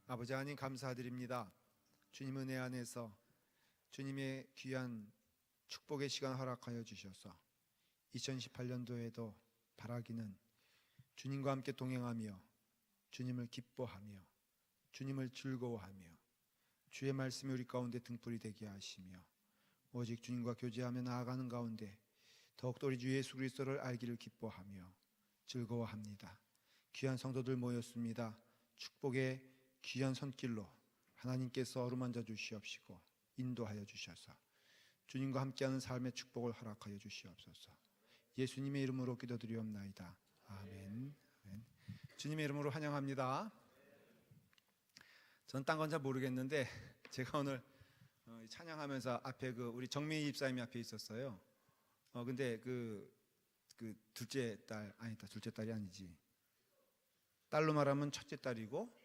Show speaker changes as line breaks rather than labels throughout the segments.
아버지 하나님 감사드립니다. 주님 은혜 안에서 주님의 귀한 축복의 시간 허락하여 주셔서 2018년도에도 바라기는 주님과 함께 동행하며 주님을 기뻐하며 주님을 즐거워하며 주의 말씀이 우리 가운데 등불이 되게 하시며 오직 주님과 교제하며 나아가는 가운데 더욱더 우리 주 예수 그리스도를 알기를 기뻐하며 즐거워합니다. 귀한 성도들 모였습니다. 축복의 귀한 손길로 하나님께서 어루만져 주시옵시고 인도하여 주셔서 주님과 함께하는 삶의 축복을 허락하여 주시옵소서. 예수님의 이름으로 기도드리옵나이다. 아멘. 아멘. 주님의 이름으로 환영합니다. 전 딴 건 잘 모르겠는데 제가 오늘 찬양하면서 앞에 우리 정민희 집사님이 앞에 있었어요. 근데 그 둘째 딸 아니다, 둘째 딸이 아니지. 딸로 말하면 첫째 딸이고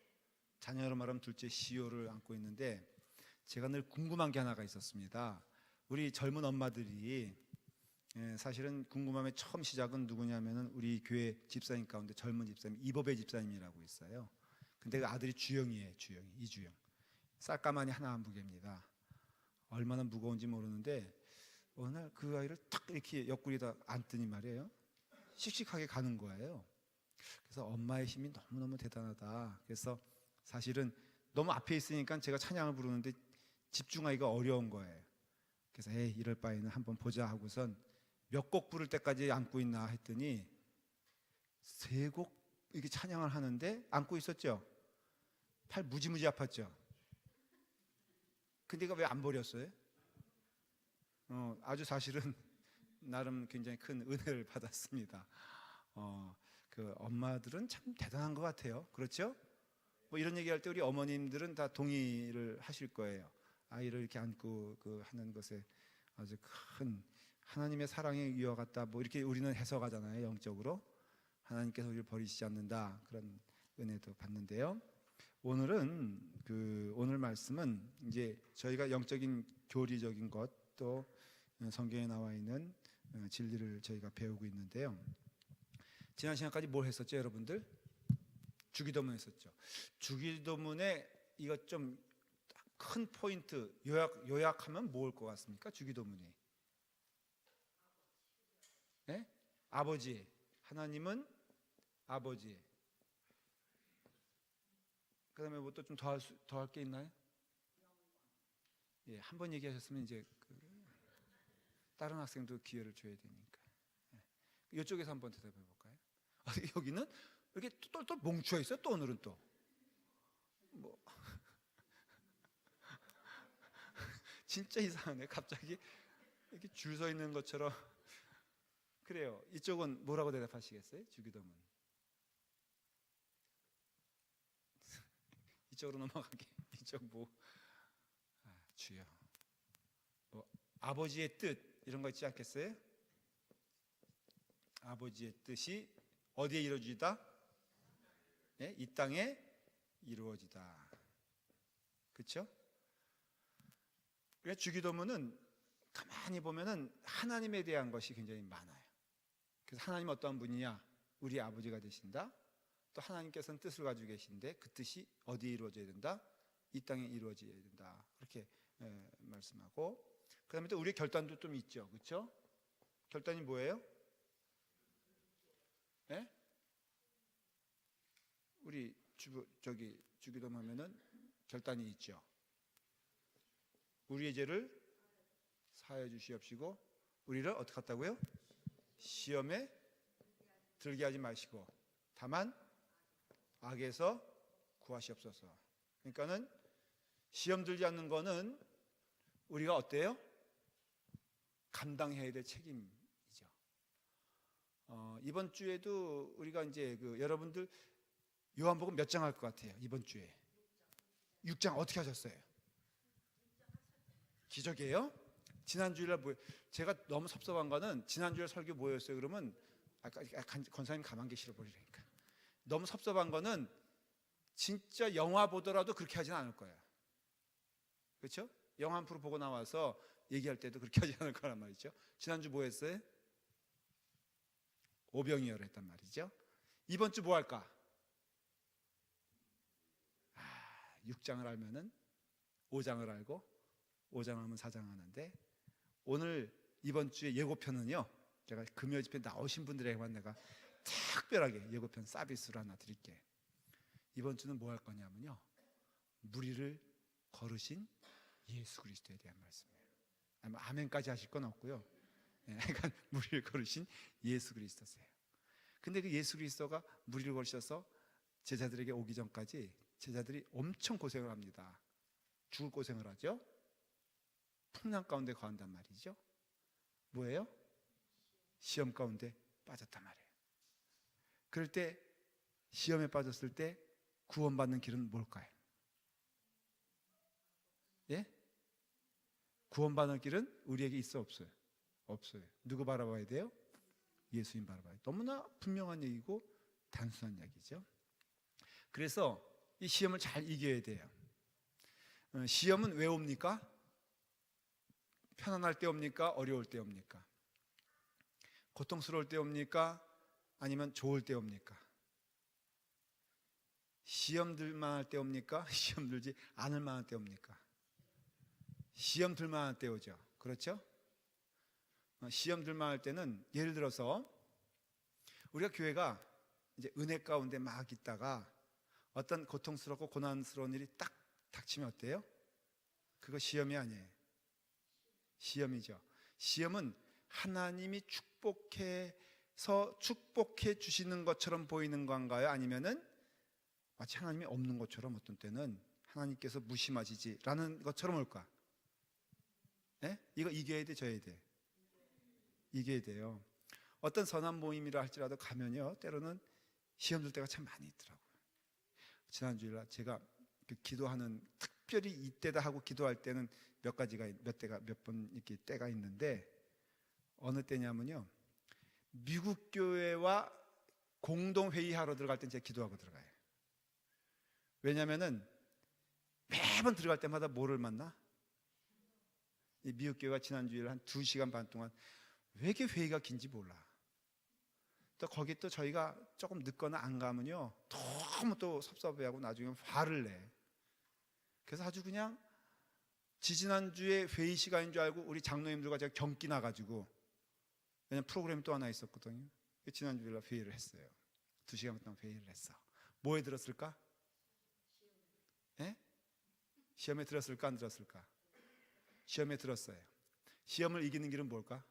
자녀로 말하면 둘째 시호를 안고 있는데 제가 늘 궁금한 게 하나가 있었습니다. 우리 젊은 엄마들이 사실은 궁금함의 처음 시작은 누구냐면은 우리 교회 집사님 가운데 젊은 집사님 이보배 집사님이라고 있어요. 근데 그 아들이 주영이에요. 주영이, 이주영. 쌀가마니 하나 한 무게입니다. 얼마나 무거운지 모르는데 어느 날 그 아이를 탁 이렇게 옆구리에다 앉더니 말이에요, 씩씩하게 가는 거예요. 그래서 엄마의 힘이 너무너무 대단하다. 그래서 사실은 너무 앞에 있으니까 제가 찬양을 부르는데 집중하기가 어려운 거예요. 그래서 이럴 바에는 한번 보자 하고선 몇 곡 부를 때까지 안고 있나 했더니 3곡 이렇게 찬양을 하는데 안고 있었죠. 팔 무지무지 아팠죠. 근데 이거 왜 안 버렸어요? 아주 사실은 나름 굉장히 큰 은혜를 받았습니다. 그 엄마들은 참 대단한 것 같아요. 그렇죠? 뭐 이런 얘기할 때 우리 어머님들은 다 동의를 하실 거예요. 아이를 이렇게 안고 하는 것에 아주 큰 하나님의 사랑의 이와 같다. 뭐 이렇게 우리는 해석하잖아요. 영적으로 하나님께서 우리를 버리시지 않는다, 그런 은혜도 받는데요. 오늘은 오늘 말씀은 이제 저희가 영적인 교리적인 것 또 성경에 나와 있는 진리를 저희가 배우고 있는데요. 지난 시간까지 뭘 했었죠, 여러분들? 주기도문 했었죠. 주기도문에 이것 좀 큰 포인트 요약하면 뭘 것 같습니까? 주기도문이 아버지, 하나님은 아버지. 그 다음에 뭐 또 좀 더 할 게 있나요? 예, 한 번 얘기하셨으면 이제 다른 학생도 기회를 줘야 되니까. 이쪽에서 한번 대답해 볼까요? 여기는 이렇게 똘똘 뭉쳐 있어요. 또 오늘은 또 뭐 진짜 이상하네. 갑자기 이렇게 줄 서 있는 것처럼. 그래요. 이쪽은 뭐라고 대답하시겠어요? 주기도문. 이쪽으로 넘어가게. 이쪽 뭐 주여. 뭐 아버지의 뜻 이런 거 있지 않겠어요? 아버지의 뜻이 어디에 이루어지다? 이 땅에 이루어지다. 그렇죠? 그래서 주기도문은 가만히 보면은 하나님에 대한 것이 굉장히 많아요. 그래서 하나님 어떠한 분이냐? 우리 아버지가 되신다. 또 하나님께서는 뜻을 가지고 계신데 그 뜻이 어디에 이루어져야 된다? 이 땅에 이루어져야 된다. 그렇게 말씀하고, 그 다음에 또 우리의 결단도 좀 있죠. 그렇죠? 결단이 뭐예요? 우리 주기도문 하면은 결단이 있죠. 우리의 죄를 사하여 주시옵시고 우리를 어떻게 했다고요? 시험에 들게 하지 마시고 다만 악에서 구하시옵소서. 그러니까는 시험 들지 않는 거는 우리가 어때요? 감당해야 될 책임이죠. 이번 주에도 우리가 이제 여러분들 요한복음 몇 장 할 것 같아요? 이번 주에 6장 어떻게 하셨어요? 기적이에요? 지난주일날 제가 너무 섭섭한 거는 지난주에 설교 뭐였어요? 그러면 약간 권사님 가만 계시려 버리라니까. 너무 섭섭한 거는 진짜 영화 보더라도 그렇게 하진 않을 거예요. 그렇죠? 영화 한 프로 보고 나와서 얘기할 때도 그렇게 하지 않을 거란 말이죠. 지난주 뭐 했어요? 오병이어를 했단 말이죠. 이번 주 뭐 할까? 6장을 알면은 5장을 알고 5장 하면 4장 하는데, 오늘 이번 주에 예고편은요, 제가 금요 집회 나오신 분들에게만 내가 특별하게 예고편 서비스로 하나 드릴게. 이번 주는 뭐 할 거냐면요, 무리를 걸으신 예수 그리스도에 대한 말씀이에요. 아멘까지 하실 건 없고요. 그러니까 무리를 걸으신 예수 그리스도세요. 근데 그 예수 그리스도가 무리를 걸으셔서 제자들에게 오기 전까지 제자들이 엄청 고생을 합니다. 죽을 고생을 하죠. 풍랑 가운데 거한단 말이죠. 뭐예요? 시험 가운데 빠졌단 말이에요. 그럴 때, 시험에 빠졌을 때 구원받는 길은 뭘까요? 예? 구원받는 길은 우리에게 있어 없어요? 없어요. 누구 바라봐야 돼요? 예수님 바라봐야 돼요. 너무나 분명한 얘기고 단순한 이야기죠. 그래서 이 시험을 잘 이겨야 돼요. 시험은 왜 옵니까? 편안할 때 옵니까? 어려울 때 옵니까? 고통스러울 때 옵니까? 아니면 좋을 때 옵니까? 시험 들만 할 때 옵니까? 시험 들지 않을 만할 때 옵니까? 시험 들만 할 때 오죠. 그렇죠? 시험 들만 할 때는, 예를 들어서 우리가 교회가 이제 은혜 가운데 막 있다가 어떤 고통스럽고 고난스러운 일이 딱 닥치면 어때요? 그거 시험이 아니에요. 시험이죠. 시험은 하나님이 축복해서 축복해 주시는 것처럼 보이는 건가요? 아니면은 마치 하나님이 없는 것처럼, 어떤 때는 하나님께서 무심하시지라는 것처럼 올까? 네? 이거 이겨야 돼, 져야 돼? 이겨야 돼요. 어떤 선한 모임이라 할지라도 가면요, 때로는 시험 들 때가 참 많이 있더라고요. 지난 주일날 제가 기도하는, 특별히 이때다 하고 기도할 때는 몇 번 이렇게 때가 있는데, 어느 때냐면요, 미국 교회와 공동 회의하러 들어갈 때 제가 기도하고 들어가요. 왜냐면은 매번 들어갈 때마다 뭐를 만나? 이 미국 교회가 지난 주일 한 2시간 반 동안 왜 이렇게 회의가 긴지 몰라. 또 거기 또 저희가 조금 늦거나 안 가면요, 너무 또 섭섭해하고 나중에 화를 내. 그래서 아주 그냥 지지난주에 회의 시간인 줄 알고 우리 장로님들과 제가 경기 나가지고, 왜냐면 프로그램이 또 하나 있었거든요. 지난주에 회의를 했어요. 2시간 동안 회의를 했어. 뭐에 들었을까? 예? 시험에 들었을까 안 들었을까? 시험에 들었어요. 시험을 이기는 길은 뭘까?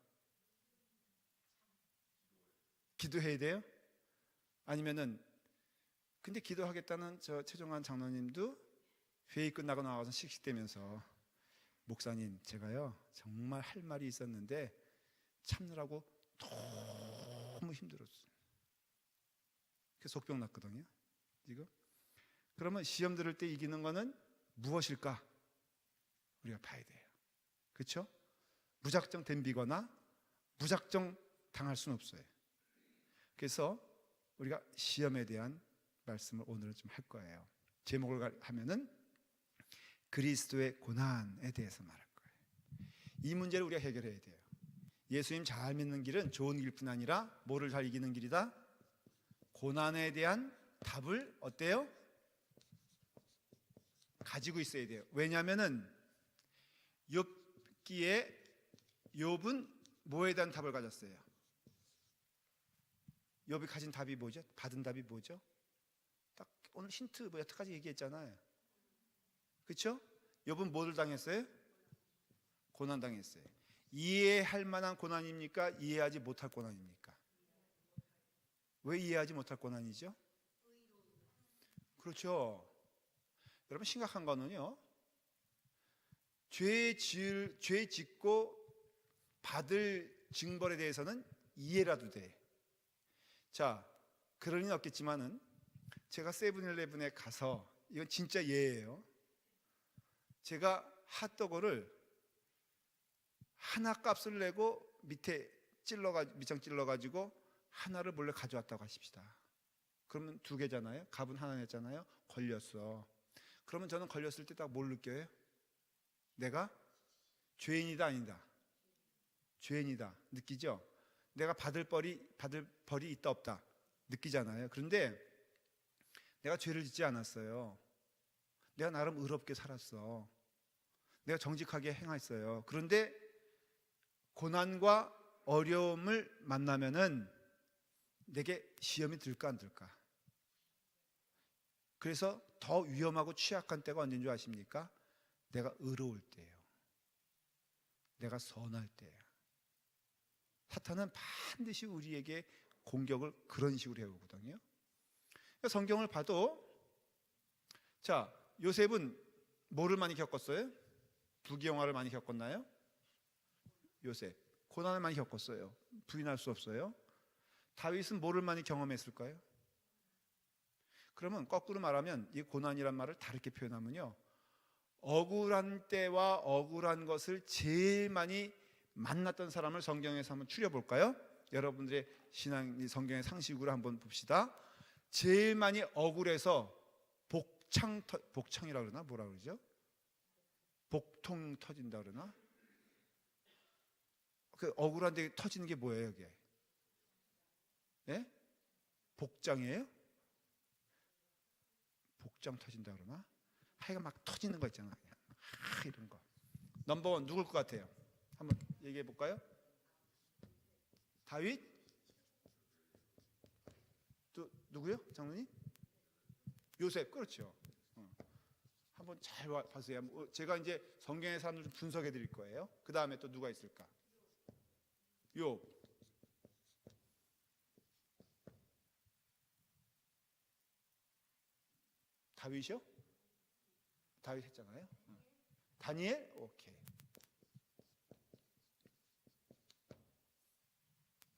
기도해야 돼요? 아니면은, 근데 기도하겠다는 저 최종환 장로님도 회의 끝나고 나와서 씩씩대면서, 목사님, 제가요 정말 할 말이 있었는데 참느라고 너무 힘들었어요. 그래서 속병 났거든요 지금. 그러면 시험 들을 때 이기는 거는 무엇일까? 우리가 봐야 돼요. 그렇죠? 무작정 덤비거나 무작정 당할 수는 없어요. 그래서 우리가 시험에 대한 말씀을 오늘은 좀 할 거예요. 제목을 하면은 그리스도의 고난에 대해서 말할 거예요. 이 문제를 우리가 해결해야 돼요. 예수님 잘 믿는 길은 좋은 길뿐 아니라 뭐를 잘 이기는 길이다? 고난에 대한 답을 어때요? 가지고 있어야 돼요. 왜냐하면은 욥기에 욥은 뭐에 대한 답을 가졌어요? 욥이 가진 답이 뭐죠? 받은 답이 뭐죠? 딱 오늘 힌트 여태까지 얘기했잖아요. 그렇죠? 욥은 뭐를 당했어요? 고난 당했어요. 이해할 만한 고난입니까? 이해하지 못할 고난입니까? 왜 이해하지 못할 고난이죠? 그렇죠. 여러분, 심각한 거는요, 죄 짓고 받을 징벌에 대해서는 이해라도 돼. 자, 그럴 리는 없겠지만은 제가 세븐일레븐에 가서, 이건 진짜 예예요, 제가 핫도그를 하나 값을 내고 밑장 찔러가지고 하나를 몰래 가져왔다고 하십시다. 그러면 2개잖아요. 값은 하나 냈잖아요. 걸렸어. 그러면 저는 걸렸을 때 딱 뭘 느껴요? 내가 죄인이다 아니다? 죄인이다 느끼죠? 내가 받을 벌이 있다 없다 느끼잖아요. 그런데 내가 죄를 짓지 않았어요. 내가 나름 의롭게 살았어. 내가 정직하게 행했어요. 그런데 고난과 어려움을 만나면은 내게 시험이 들까 안 들까? 그래서 더 위험하고 취약한 때가 언제인 줄 아십니까? 내가 의로울 때예요. 내가 선할 때예요. 사탄은 반드시 우리에게 공격을 그런 식으로 해오거든요. 성경을 봐도, 자, 요셉은 뭐를 많이 겪었어요? 부귀영화를 많이 겪었나요? 요셉 고난을 많이 겪었어요. 부인할 수 없어요. 다윗은 뭐를 많이 경험했을까요? 그러면 거꾸로 말하면 이 고난이란 말을 다르게 표현하면요, 억울한 때와 억울한 것을 제일 많이 만났던 사람을 성경에서 한번 추려볼까요? 여러분들의 신앙 성경의 상식으로 한번 봅시다. 제일 많이 억울해서 복창이라 그러나 뭐라 그러죠? 복통 터진다 그러나? 그 억울한데 터지는 게 뭐예요, 이게? 예? 복장이에요? 복장 터진다 그러나? 하여간 막 터지는 거 있잖아. 그냥 이런 거. 넘버원 누굴 것 같아요? 한번 얘기해 볼까요? 다윗? 또 누구요? 장로님? 요셉. 그렇죠. 한번 잘 봐주세요. 제가 이제 성경의 사람들 좀 분석해 드릴 거예요. 그 다음에 또 누가 있을까? 욥. 다윗이요? 다윗 했잖아요. 다니엘? 오케이.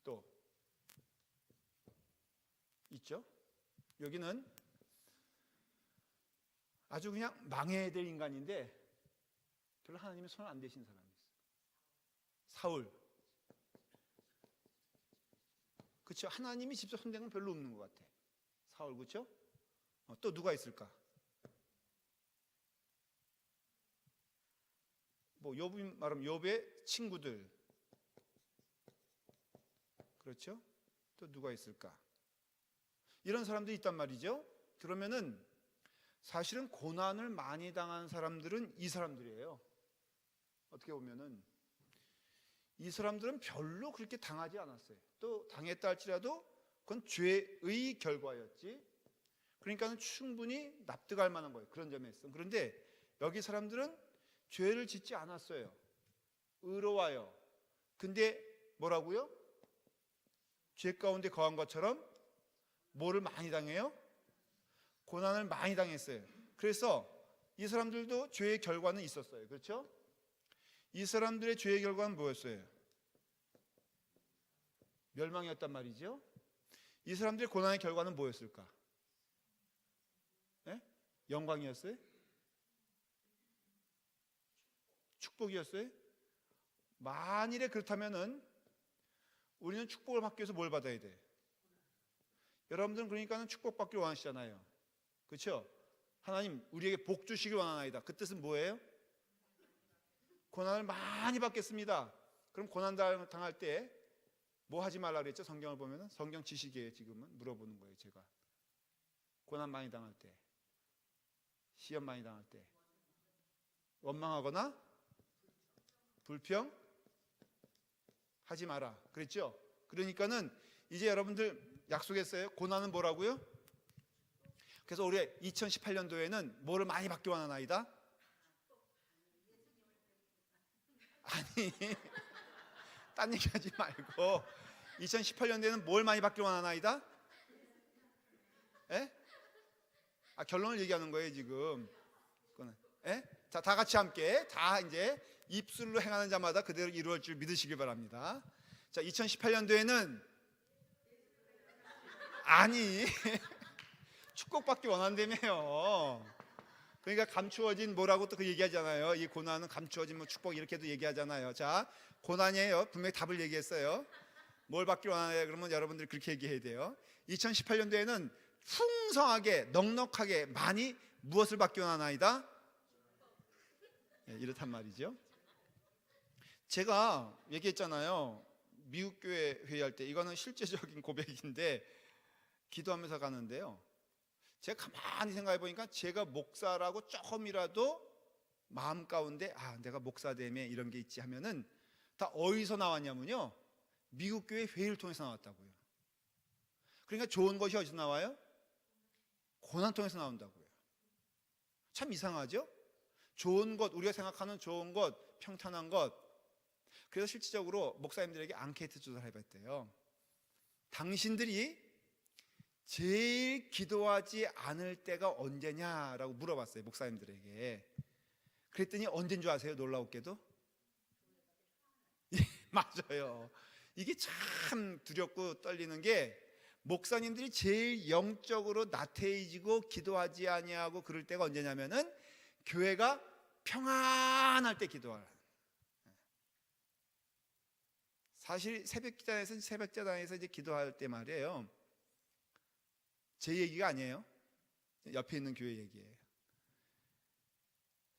또 있죠? 여기는 아주 그냥 망해야 될 인간인데 별로 하나님의 손 안 대신 사람이 있어요. 사울. 그렇죠? 하나님이 직접 손댄 건 별로 없는 것 같아. 사울. 그렇죠? 또 누가 있을까? 뭐 욥이 말하면 욥의 친구들. 그렇죠? 또 누가 있을까? 이런 사람들이 있단 말이죠. 그러면은 사실은 고난을 많이 당한 사람들은 이 사람들이에요. 어떻게 보면은 이 사람들은 별로 그렇게 당하지 않았어요. 또 당했다 할지라도 그건 죄의 결과였지. 그러니까는 충분히 납득할 만한 거예요. 그런 점에서. 그런데 여기 사람들은 죄를 짓지 않았어요. 의로워요. 근데 뭐라고요? 죄 가운데 거한 것처럼 뭐를 많이 당해요? 고난을 많이 당했어요. 그래서 이 사람들도 죄의 결과는 있었어요. 그렇죠? 이 사람들의 죄의 결과는 뭐였어요? 멸망이었단 말이죠. 이 사람들의 고난의 결과는 뭐였을까? 네? 영광이었어요? 축복이었어요? 만일에 그렇다면은 우리는 축복을 받기 위해서 뭘 받아야 돼? 여러분들은 그러니까는 축복받기를 원하시잖아요. 그렇죠? 하나님 우리에게 복 주시길 원하나이다. 그 뜻은 뭐예요? 고난을 많이 받겠습니다. 그럼 고난 당할 때 뭐 하지 말라 그랬죠? 성경을 보면은 성경 지식이에요. 지금은 물어보는 거예요. 제가 고난 많이 당할 때, 시험 많이 당할 때 원망하거나 불평 하지 마라 그랬죠? 그러니까는 이제 여러분들 약속했어요. 고난은 뭐라고요? 그래서 올해 2018년도에는 뭐를 많이 받기 원하나이다? 아니 딴 얘기하지 말고 2018년도에는 뭘 많이 받기 원하나이다? 에? 결론을 얘기하는 거예요 지금. 에? 자, 다 같이 함께 다 이제 입술로 행하는 자마다 그대로 이루어질 줄 믿으시길 바랍니다. 자, 2018년도에는 아니 축복받기 원한다며요. 그러니까 감추어진 뭐라고 또 그 얘기하잖아요. 이 고난은 감추어진 뭐 축복 이렇게도 얘기하잖아요. 자, 고난이에요. 분명히 답을 얘기했어요. 뭘 받기 원하냐 그러면 여러분들이 그렇게 얘기해야 돼요. 2018년도에는 풍성하게 넉넉하게 많이 무엇을 받기 원하나이다? 네, 이렇단 말이죠. 제가 얘기했잖아요. 미국 교회 회의할 때 이거는 실제적인 고백인데 기도하면서 가는데요. 제가 가만히 생각해 보니까 제가 목사라고 조금이라도 마음 가운데 내가 목사됨에 이런 게 있지 하면은 다 어디서 나왔냐면요, 미국 교회 회의를 통해서 나왔다고요. 그러니까 좋은 것이 어디서 나와요? 고난 통해서 나온다고요. 참 이상하죠? 좋은 것, 우리가 생각하는 좋은 것, 평탄한 것. 그래서 실질적으로 목사님들에게 앙케이트 조사를 해봤대요. 당신들이 제일 기도하지 않을 때가 언제냐라고 물어봤어요, 목사님들에게. 그랬더니 언제인 줄 아세요? 놀라웠게도 맞아요. 이게 참 두렵고 떨리는 게, 목사님들이 제일 영적으로 나태해지고 기도하지 아니하고 그럴 때가 언제냐면은 교회가 평안할 때 기도하라. 사실 새벽기도에서 이제 기도할 때 말이에요, 제 얘기가 아니에요. 옆에 있는 교회 얘기예요.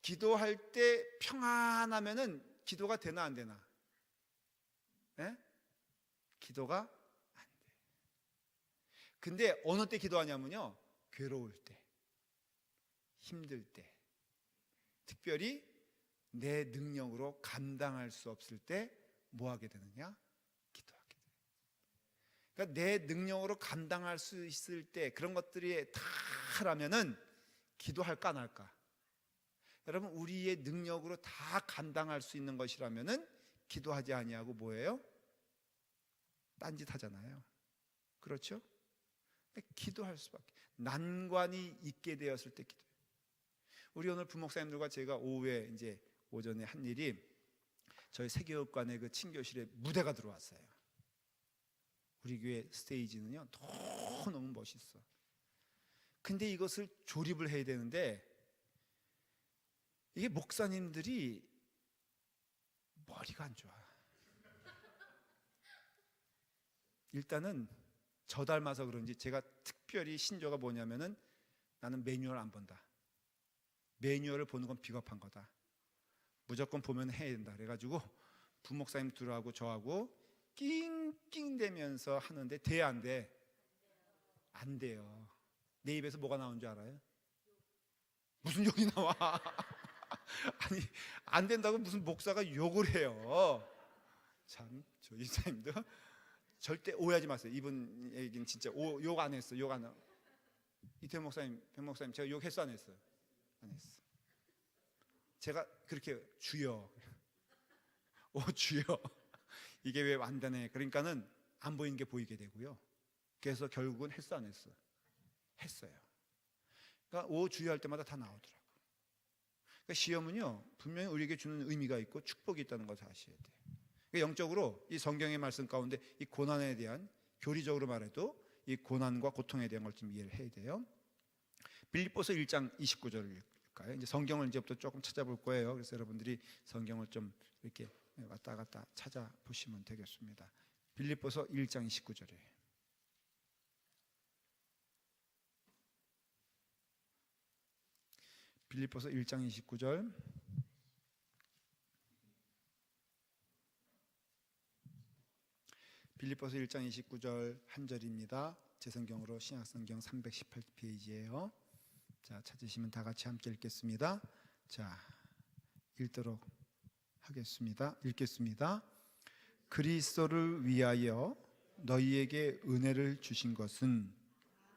기도할 때 평안하면은 기도가 되나 안 되나? 예? 기도가 안 돼. 근데 어느 때 기도하냐면요, 괴로울 때, 힘들 때, 특별히 내 능력으로 감당할 수 없을 때 뭐 하게 되느냐? 기도하게 돼. 그러니까 내 능력으로 감당할 수 있을 때 그런 것들이 다라면은 기도할까 안 할까? 여러분, 우리의 능력으로 다 감당할 수 있는 것이라면은 기도하지 아니하고 뭐예요? 딴짓 하잖아요. 그렇죠? 기도할 수밖에. 난관이 있게 되었을 때 기도해요. 우리 오늘 부목사님들과 제가 오후에 이제 오전에 한 일이, 저희 세교육관의 그 친교실에 무대가 들어왔어요. 우리 교회 스테이지는요 너무 멋있어. 근데 이것을 조립을 해야 되는데, 이게 목사님들이 머리가 안 좋아. 일단은 저 닮아서 그런지 제가 특별히 신조가 뭐냐면은, 나는 매뉴얼 안 본다. 매뉴얼을 보는 건 비겁한 거다. 무조건 보면 해야 된다. 그래가지고 부목사님 둘하고 저하고 낑낑대면서 하는데 돼 안 돼? 안 돼요. 내 입에서 뭐가 나온 줄 알아요? 무슨 욕이 나와? 아니, 안 된다고 무슨 목사가 욕을 해요. 참, 저 이사님도 절대 오해하지 마세요. 이분 얘기는 진짜 욕 안 했어. 욕 안 해. 이태 목사님, 변 목사님, 제가 욕했어 안 했어요? 안 했어. 제가 그렇게 주여, 주여, 이게 왜 안 되네. 그러니까는 안 보이는 게 보이게 되고요. 그래서 결국은 했어 안 했어? 했어요. 그러니까 주여 할 때마다 다 나오더라고. 그러니까 시험은요 분명히 우리에게 주는 의미가 있고 축복이 있다는 것을 아셔야 돼요. 그러니까 영적으로 이 성경의 말씀 가운데 이 고난에 대한, 교리적으로 말해도 이 고난과 고통에 대한 걸 좀 이해를 해야 돼요. 빌립보서 1장 29절을 읽을까요? 이제 성경을 이제부터 조금 찾아볼 거예요. 그래서 여러분들이 성경을 좀 이렇게 왔다 갔다 찾아보시면 되겠습니다. 빌립보서 1장 29절이에요. 빌립보서 1장 29절. 빌립보서 1장 29절 한 절입니다. 제 성경으로 신약성경 318페이지예요. 자, 찾으시면 다 같이 함께 읽겠습니다. 자, 읽도록 하겠습니다. 읽겠습니다. 그리스도를 위하여 너희에게 은혜를 주신 것은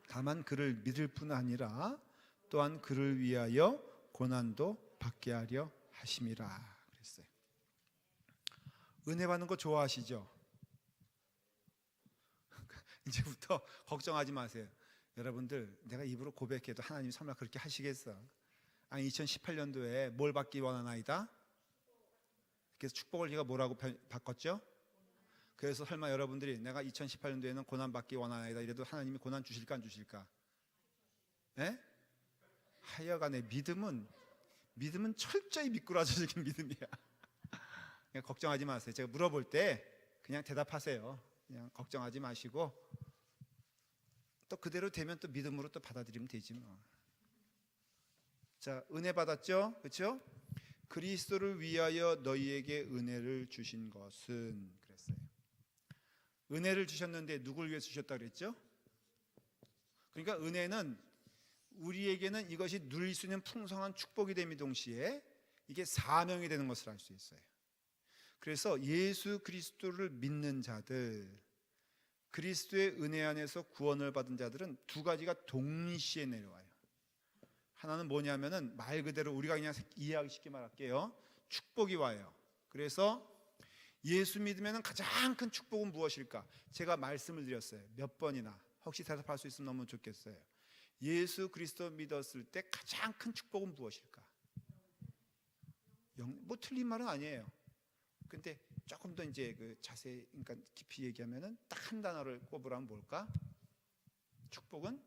다만 그를 믿을 뿐 아니라 또한 그를 위하여 고난도 받게 하려 하심이라 그랬어요. 은혜 받는 거 좋아하시죠? 이제부터 걱정하지 마세요. 여러분들, 내가 입으로 고백해도 하나님이 설마 그렇게 하시겠어? 아니, 2018년도에 뭘 받기 원하나이다? 그래서 축복을 제가 뭐라고 바꿨죠? 그래서 설마 여러분들이 내가 2018년도에는 고난 받기 원하나이다 이래도 하나님이 고난 주실까 안 주실까? 예? 하여간에 믿음은 철저히 미꾸라지적인 믿음이야. 그냥 걱정하지 마세요. 제가 물어볼 때 그냥 대답하세요. 그냥 걱정하지 마시고 또 그대로 되면 또 믿음으로 또 받아들이면 되지 뭐. 자, 은혜 받았죠? 그렇죠? 그리스도를 위하여 너희에게 은혜를 주신 것은 그랬어요. 은혜를 주셨는데 누굴 위해 주셨다 그랬죠? 그러니까 은혜는 우리에게는 이것이 누릴 수 있는 풍성한 축복이 됨이 동시에 이게 사명이 되는 것을 알 수 있어요. 그래서 예수 그리스도를 믿는 자들, 그리스도의 은혜 안에서 구원을 받은 자들은 두 가지가 동시에 내려와요. 하나는 뭐냐면은 말 그대로 우리가 그냥 이해하기 쉽게 말할게요. 축복이 와요. 그래서 예수 믿으면 가장 큰 축복은 무엇일까? 제가 말씀을 드렸어요. 몇 번이나. 혹시 대답할 수 있으면 너무 좋겠어요. 예수 그리스도 믿었을 때 가장 큰 축복은 무엇일까? 뭐 틀린 말은 아니에요. 근데 조금 더 이제 그 자세히, 그러니까 깊이 얘기하면은 딱 한 단어를 꼽으라면 뭘까? 축복은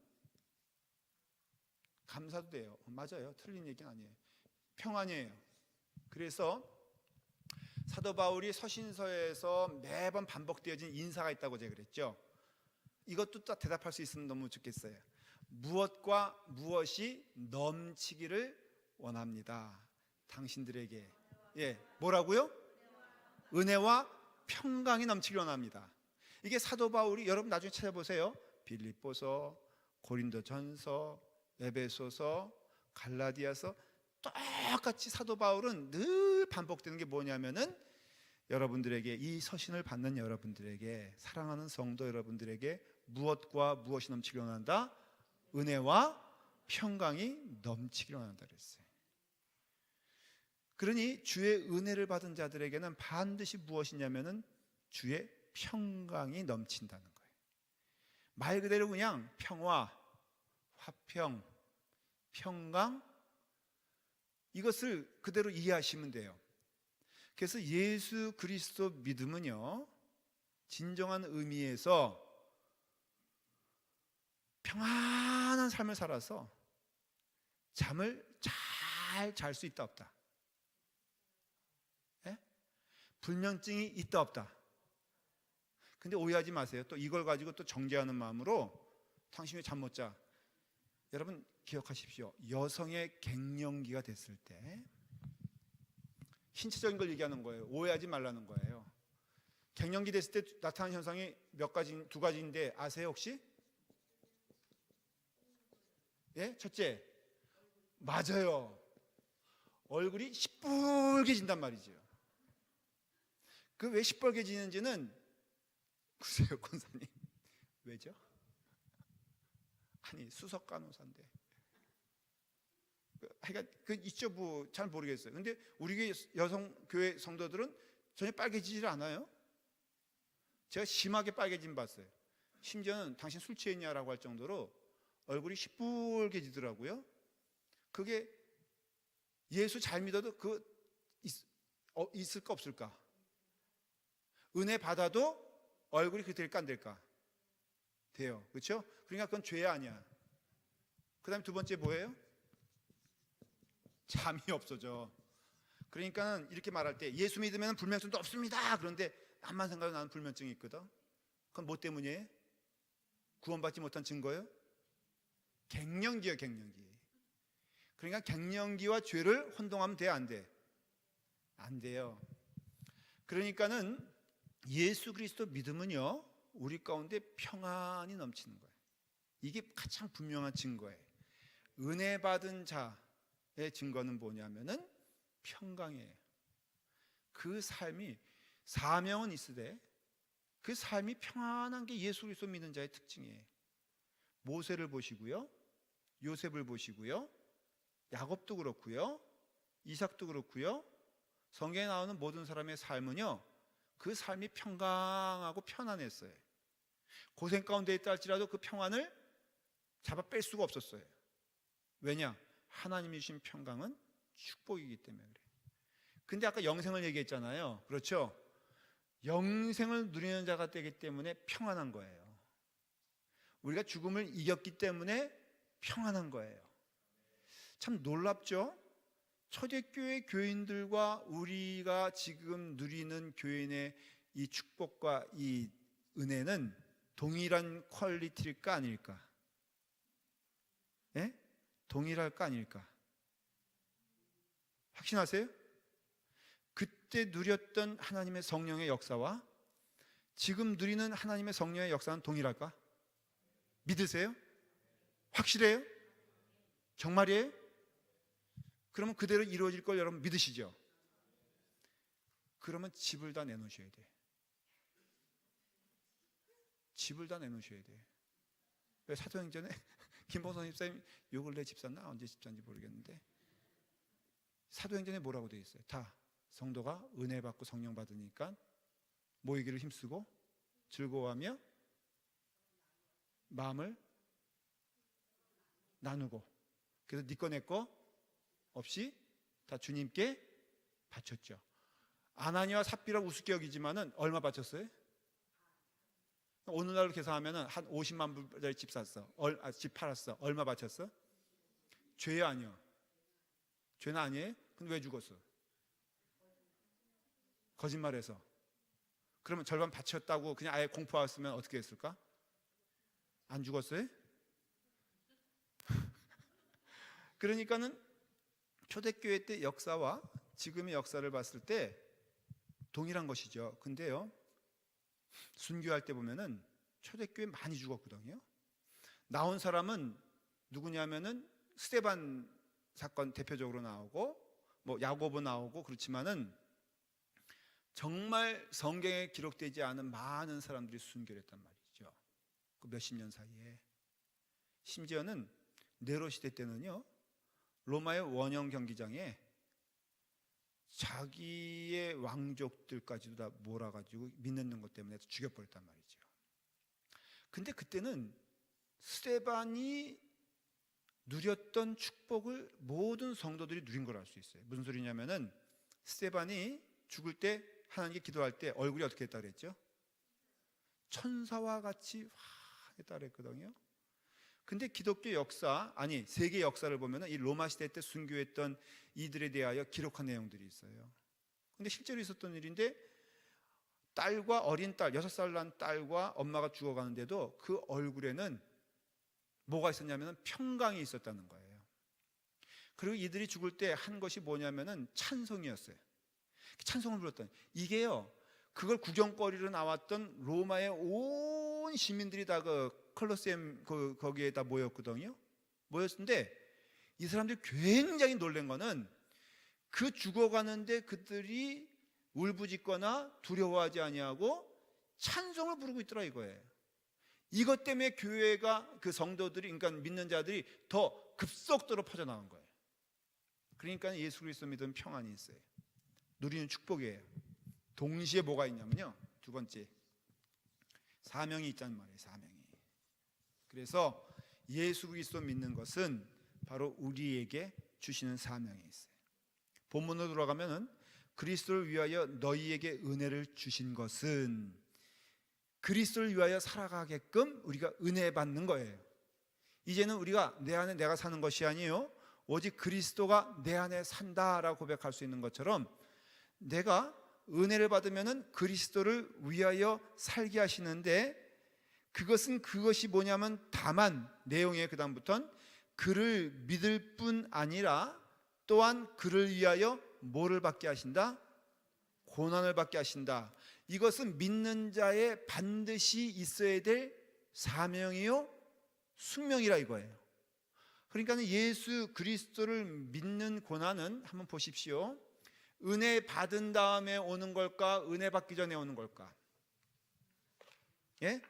감사도 돼요. 맞아요. 틀린 얘기는 아니에요. 평안이에요. 그래서 사도 바울이 서신서에서 매번 반복되어진 인사가 있다고 제가 그랬죠. 이것도 딱 대답할 수 있으면 너무 좋겠어요. 무엇과 무엇이 넘치기를 원합니다. 당신들에게. 예, 뭐라고요? 은혜와 평강이 넘치기를 원합니다. 이게 사도 바울이, 여러분 나중에 찾아보세요. 빌립보서, 고린도전서, 에베소서, 갈라디아서, 똑같이 사도 바울은 늘 반복되는 게 뭐냐면은 여러분들에게, 이 서신을 받는 여러분들에게, 사랑하는 성도 여러분들에게 무엇과 무엇이 넘치기를 원한다? 은혜와 평강이 넘치기를 원한다 그랬어요. 그러니 주의 은혜를 받은 자들에게는 반드시 무엇이냐면은 주의 평강이 넘친다는 거예요. 말 그대로 그냥 평화, 화평, 평강, 이것을 그대로 이해하시면 돼요. 그래서 예수 그리스도 믿음은요, 진정한 의미에서 평안한 삶을 살아서 잠을 잘 잘 수 있다 없다? 예? 불면증이 있다 없다? 근데 오해하지 마세요. 또 이걸 가지고 또 정죄하는 마음으로 당신 왜 잠 못 자? 여러분 기억하십시오. 여성의 갱년기가 됐을 때, 신체적인 걸 얘기하는 거예요. 오해하지 말라는 거예요. 갱년기 됐을 때 나타나는 현상이 몇 가지, 두 가지인데 아세요 혹시? 예? 첫째, 맞아요. 얼굴이 시뻘개진단 말이죠. 그 왜 시뻘개지는지는 글쎄요, 권사님. 왜죠? 아니, 수석 간호사인데. 하여간 그 있죠, 뭐 잘 모르겠어요. 근데 우리 교회 여성 교회 성도들은 전혀 빨개지질 않아요. 제가 심하게 빨개짐 봤어요. 심지어는 당신 술 취했냐라고 할 정도로 얼굴이 시뻘개지더라고요. 그게 예수 잘 믿어도 있을까 없을까? 은혜 받아도 얼굴이 그렇게 될까 안 될까? 돼요. 그렇죠? 그러니까 그건 죄 아니야. 그 다음에 두 번째 뭐예요? 잠이 없어져. 그러니까 이렇게 말할 때 예수 믿으면 불면증도 없습니다. 그런데 암만 생각해도 나는 불면증이 있거든. 그건 뭐 때문이에요? 구원받지 못한 증거예요? 갱년기예요, 갱년기. 그러니까 갱년기와 죄를 혼동하면 돼, 안 돼? 안 돼요. 그러니까는 예수 그리스도 믿음은요, 우리 가운데 평안이 넘치는 거예요. 이게 가장 분명한 증거예요. 은혜 받은 자의 증거는 뭐냐면은 평강이에요. 그 삶이, 사명은 있으되 그 삶이 평안한 게 예수 그리스도 믿는 자의 특징이에요. 모세를 보시고요, 요셉을 보시고요, 야곱도 그렇고요, 이삭도 그렇고요, 성경에 나오는 모든 사람의 삶은요, 그 삶이 평강하고 편안했어요. 고생 가운데 있다 할지라도 그 평안을 잡아 뺄 수가 없었어요. 왜냐? 하나님이 주신 평강은 축복이기 때문에 그래요. 근데 아까 영생을 얘기했잖아요. 그렇죠? 영생을 누리는 자가 되기 때문에 평안한 거예요. 우리가 죽음을 이겼기 때문에 평안한 거예요. 참 놀랍죠? 초대교회 교인들과 우리가 지금 누리는 교인의 이 축복과 이 은혜는 동일한 퀄리티일까 아닐까? 예? 동일할까 아닐까? 확신하세요? 그때 누렸던 하나님의 성령의 역사와 지금 누리는 하나님의 성령의 역사는 동일할까? 믿으세요? 확실해요? 정말이에요? 그러면 그대로 이루어질 걸 여러분 믿으시죠? 그러면 집을 다 내놓으셔야 돼. 집을 다 내놓으셔야 돼. 왜 사도행전에 김봉선 집사님 요 근래 집사나 언제 집사인지 모르겠는데 사도행전에 뭐라고 되어 있어요? 다 성도가 은혜 받고 성령 받으니까 모이기를 힘쓰고 즐거워하며 마음을 나누고, 그래서 네 거 내 거 없이 다 주님께 바쳤죠. 아나니와 삽비라 우습게 여기지만은 얼마 바쳤어요? 오늘날로 계산하면은 한 50만 불짜리 집 샀어. 집 팔았어. 얼마 바쳤어? 죄야 아니야? 죄는 아니에요? 근데 왜 죽었어? 거짓말해서. 그러면 절반 바쳤다고 그냥 아예 공포했으면 어떻게 했을까? 안 죽었어요? 그러니까는 초대교회 때 역사와 지금의 역사를 봤을 때 동일한 것이죠. 근데요, 순교할 때 보면은 초대교회 많이 죽었거든요. 나온 사람은 누구냐면은 스데반 사건 대표적으로 나오고 뭐 야고보 나오고 그렇지만은 정말 성경에 기록되지 않은 많은 사람들이 순교를 했단 말이죠. 그 몇십 년 사이에. 심지어는 네로 시대 때는요, 로마의 원형 경기장에 자기의 왕족들까지도 다 몰아가지고 믿는 것 때문에 죽여버렸단 말이죠. 근데 그때는 스데반이 누렸던 축복을 모든 성도들이 누린 걸 알 수 있어요. 무슨 소리냐면은 스데반이 죽을 때 하나님께 기도할 때 얼굴이 어떻게 했다 그랬죠? 천사와 같이 화했다 그랬거든요. 근데 기독교 역사, 아니 세계 역사를 보면은 이 로마 시대 때 순교했던 이들에 대하여 기록한 내용들이 있어요. 근데 실제로 있었던 일인데 딸과 어린 딸, 6살 난 딸과 엄마가 죽어가는데도 그 얼굴에는 뭐가 있었냐면은 평강이 있었다는 거예요. 그리고 이들이 죽을 때 한 것이 뭐냐면은 찬송이었어요. 찬송을 불렀던, 이게요, 그걸 구경거리로 나왔던 로마의 온 시민들이 다 그 콜로세움 거기에 다 모였거든요. 모였는데 이 사람들이 굉장히 놀란 거는 그 죽어가는데 그들이 울부짖거나 두려워하지 아니하고 찬송을 부르고 있더라 이거예요. 이것 때문에 교회가, 그 성도들이, 그러니까 믿는 자들이 더 급속도로 퍼져나간 거예요. 그러니까 예수 그리스도 믿으면 평안이 있어요. 누리는 축복이에요. 동시에 뭐가 있냐면요, 두 번째, 사명이 있다는 말이에요. 사명이. 그래서 예수 그리스도 믿는 것은 바로 우리에게 주시는 사명이 있어요. 본문으로 돌아가면은 그리스도를 위하여 너희에게 은혜를 주신 것은, 그리스도를 위하여 살아가게끔 우리가 은혜 받는 거예요. 이제는 우리가 내 안에 내가 사는 것이 아니에요. 오직 그리스도가 내 안에 산다라고 고백할 수 있는 것처럼 내가 은혜를 받으면은 그리스도를 위하여 살게 하시는데, 그것이 뭐냐면 다만 내용이에요. 그 다음부터는 그를 믿을 뿐 아니라 또한 그를 위하여 뭐를 받게 하신다? 고난을 받게 하신다. 이것은 믿는 자의 반드시 있어야 될 사명이요 숙명이라 이거예요. 그러니까 예수 그리스도를 믿는 고난은 한번 보십시오. 은혜 받은 다음에 오는 걸까? 은혜 받기 전에 오는 걸까? 예?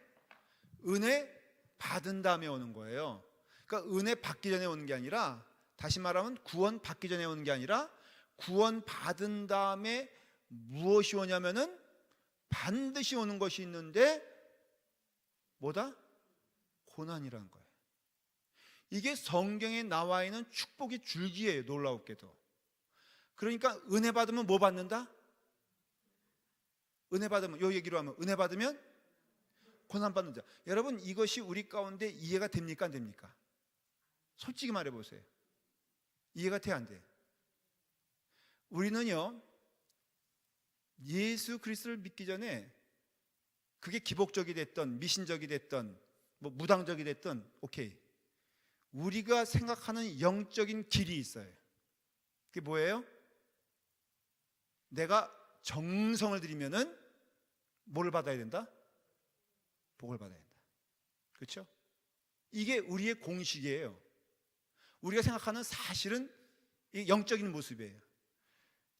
은혜 받은 다음에 오는 거예요. 그러니까 은혜 받기 전에 오는 게 아니라, 다시 말하면 구원 받기 전에 오는 게 아니라 구원 받은 다음에 무엇이 오냐면은 반드시 오는 것이 있는데 뭐다? 고난이라는 거예요. 이게 성경에 나와 있는 축복의 줄기예요. 놀라웠게도. 그러니까 은혜 받으면 뭐 받는다? 은혜 받으면, 요 얘기로 하면 은혜 받으면 고난 받는 자. 여러분, 이것이 우리 가운데 이해가 됩니까 안 됩니까? 솔직히 말해 보세요. 이해가 돼 안 돼? 우리는요, 예수 그리스도를 믿기 전에 그게 기복적이 됐던 미신적이 됐던 뭐 무당적이 됐던 오케이, 우리가 생각하는 영적인 길이 있어요. 그게 뭐예요? 내가 정성을 들이면은 뭐를 받아야 된다? 복을 받아야 된다. 그렇죠? 이게 우리의 공식이에요. 우리가 생각하는 사실은 이 영적인 모습이에요.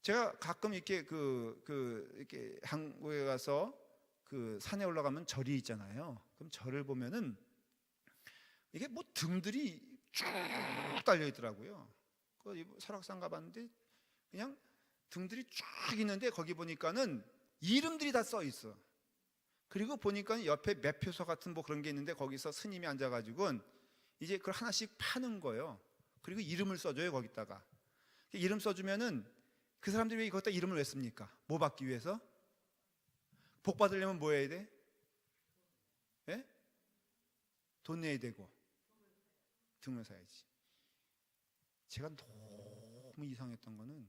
제가 가끔 이렇게 이렇게 한국에 가서 그 산에 올라가면 절이 있잖아요. 그럼 절을 보면은 이게 뭐 등들이 쭉 달려 있더라고요. 그 설악산 가봤는데 그냥 등들이 쭉 있는데 거기 보니까는 이름들이 다 써 있어. 그리고 보니까 옆에 매표소 같은 뭐 그런 게 있는데 거기서 스님이 앉아가지고 이제 그걸 하나씩 파는 거예요. 그리고 이름을 써줘요 거기다가. 이름 써주면은 그 사람들이 왜 거기다 이름을 왜 씁니까? 뭐 받기 위해서? 복 받으려면 뭐 해야 돼? 예? 돈 내야 되고 등을 사야지. 제가 너무 이상했던 거는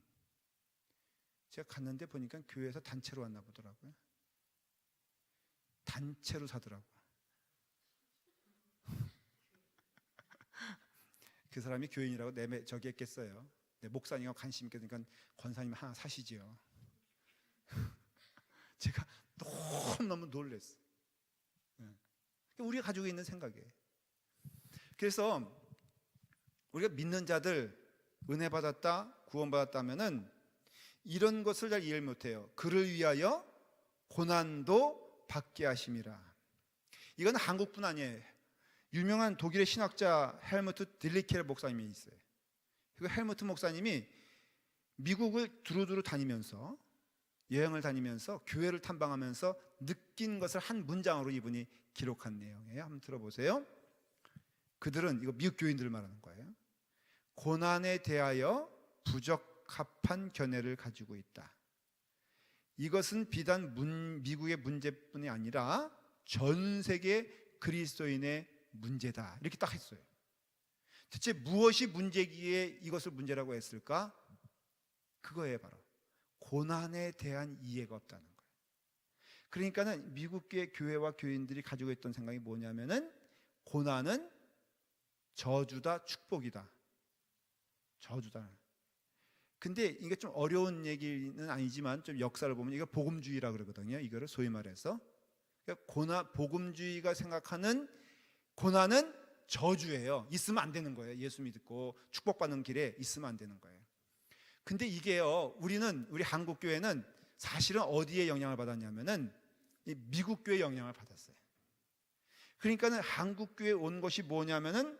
제가 갔는데 보니까 교회에서 단체로 왔나 보더라고요. 단체로 사더라고요. 그 사람이 교인이라고 저기 했겠어요. 목사님과 관심 있게 되니까 권사님 하나 사시지요. 제가 너무너무 놀랐어요. 우리가 가지고 있는 생각이에요. 그래서 우리가 믿는 자들 은혜 받았다, 구원 받았다면은 이런 것을 잘 이해를 못해요. 그를 위하여 고난도 받게 하심이라. 이건 한국뿐 아니에요. 유명한 독일의 신학자 헬무트 딜리케르 목사님이 있어요. 그 헬무트 목사님이 미국을 두루두루 다니면서 여행을 다니면서 교회를 탐방하면서 느낀 것을 한 문장으로 이분이 기록한 내용이에요. 한번 들어보세요. 그들은, 이거 미국 교인들을 말하는 거예요, 고난에 대하여 부적합한 견해를 가지고 있다. 이것은 비단 미국의 문제뿐이 아니라 전 세계 그리스도인의 문제다. 이렇게 딱 했어요. 대체 무엇이 문제기에 이것을 문제라고 했을까? 그거예요. 바로 고난에 대한 이해가 없다는 거예요. 그러니까는 미국의 교회와 교인들이 가지고 있던 생각이 뭐냐면은 고난은 저주다, 축복이다. 저주다. 근데 이게 좀 어려운 얘기는 아니지만 좀 역사를 보면 이거 복음주의라 그러거든요. 이거를 소위 말해서 그러니까 복음주의가 생각하는 고난은 저주예요. 있으면 안 되는 거예요. 예수 믿고 축복받는 길에 있으면 안 되는 거예요. 근데 이게요, 우리 한국 교회는 사실은 어디에 영향을 받았냐면은 이 미국 교회 영향을 받았어요. 그러니까는 한국 교회에 온 것이 뭐냐면은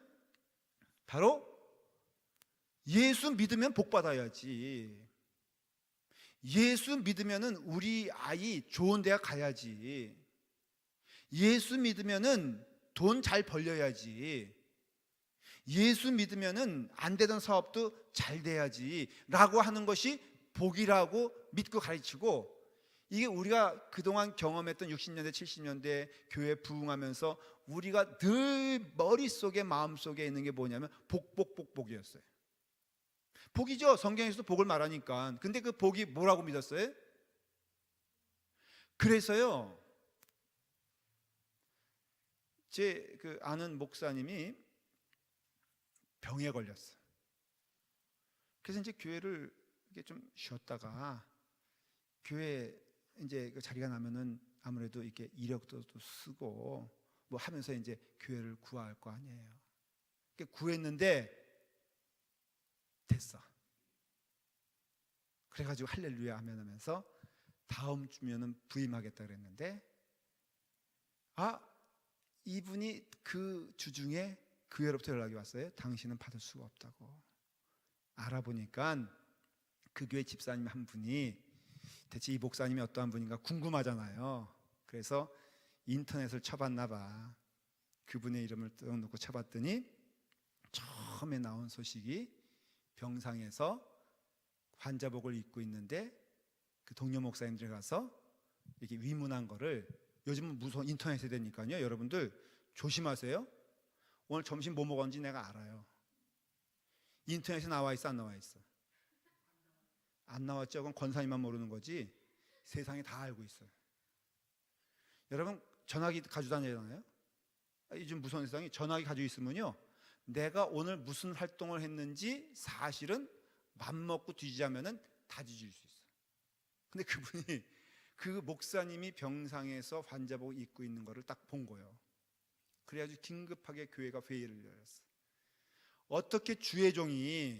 바로 예수 믿으면 복 받아야지. 예수 믿으면은 우리 아이 좋은 대학 가야지. 예수 믿으면은 돈 잘 벌려야지. 예수 믿으면은 안 되던 사업도 잘 돼야지 라고 하는 것이 복이라고 믿고 가르치고, 이게 우리가 그동안 경험했던 60년대 70년대 교회 부흥하면서 우리가 늘 머릿속에 마음속에 있는 게 뭐냐면 복이었어요. 복이죠. 성경에서도 복을 말하니까. 근데 그 복이 뭐라고 믿었어요? 그래서요, 제 그 아는 목사님이 병에 걸렸어요. 그래서 이제 교회를 이게 좀 쉬었다가 교회 이제 그 자리가 나면은 아무래도 이렇게 이력도 쓰고 뭐 하면서 이제 교회를 구할 거 아니에요. 구했는데 됐어. 그래가지고 할렐루야 하면서 다음 주면은 부임하겠다 그랬는데, 이분이 그 주중에 교회로부터 연락이 왔어요. 당신은 받을 수가 없다고. 알아보니까 그 교회 집사님 한 분이 대체 이 목사님이 어떠한 분인가 궁금하잖아요. 그래서 인터넷을 쳐봤나 봐. 그분의 이름을 넣고 쳐봤더니 처음에 나온 소식이 병상에서 환자복을 입고 있는데 그 동료 목사님들이 가서 이렇게 위문한 거를, 요즘은 무서운 인터넷이 되니까요. 여러분들 조심하세요. 오늘 점심 뭐 먹었는지 내가 알아요. 인터넷에 나와 있어, 안 나와 있어? 안 나왔죠? 그건 권사님만 모르는 거지 세상이 다 알고 있어요. 여러분 전화기 가지고 다니잖아요. 요즘 무서운 세상이 전화기 가지고 있으면요, 내가 오늘 무슨 활동을 했는지 사실은 맘먹고 뒤지자면은 다 뒤질 수 있어요. 근데 그분이 그 목사님이 병상에서 환자복 입고 있는 거를 딱 본 거예요. 그래가지고 긴급하게 교회가 회의를 열었어요. 어떻게 주의 종이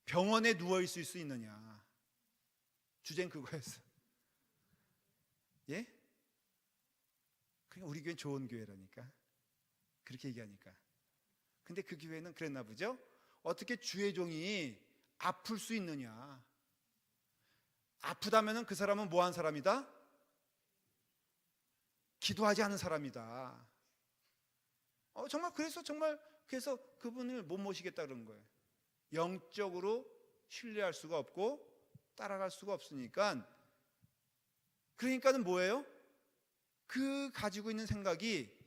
병원에 누워 있을 수 있느냐. 주제는 그거였어. 예? 그러니까 우리 교회는 좋은 교회라니까. 그렇게 얘기하니까. 근데 그 교회는 그랬나 보죠. 어떻게 주의 종이 아플 수 있느냐. 아프다면 그 사람은 뭐한 사람이다? 기도하지 않은 사람이다. 그래서 그분을 못 모시겠다 그런 거예요. 영적으로 신뢰할 수가 없고 따라갈 수가 없으니까. 그러니까는 뭐예요? 그 가지고 있는 생각이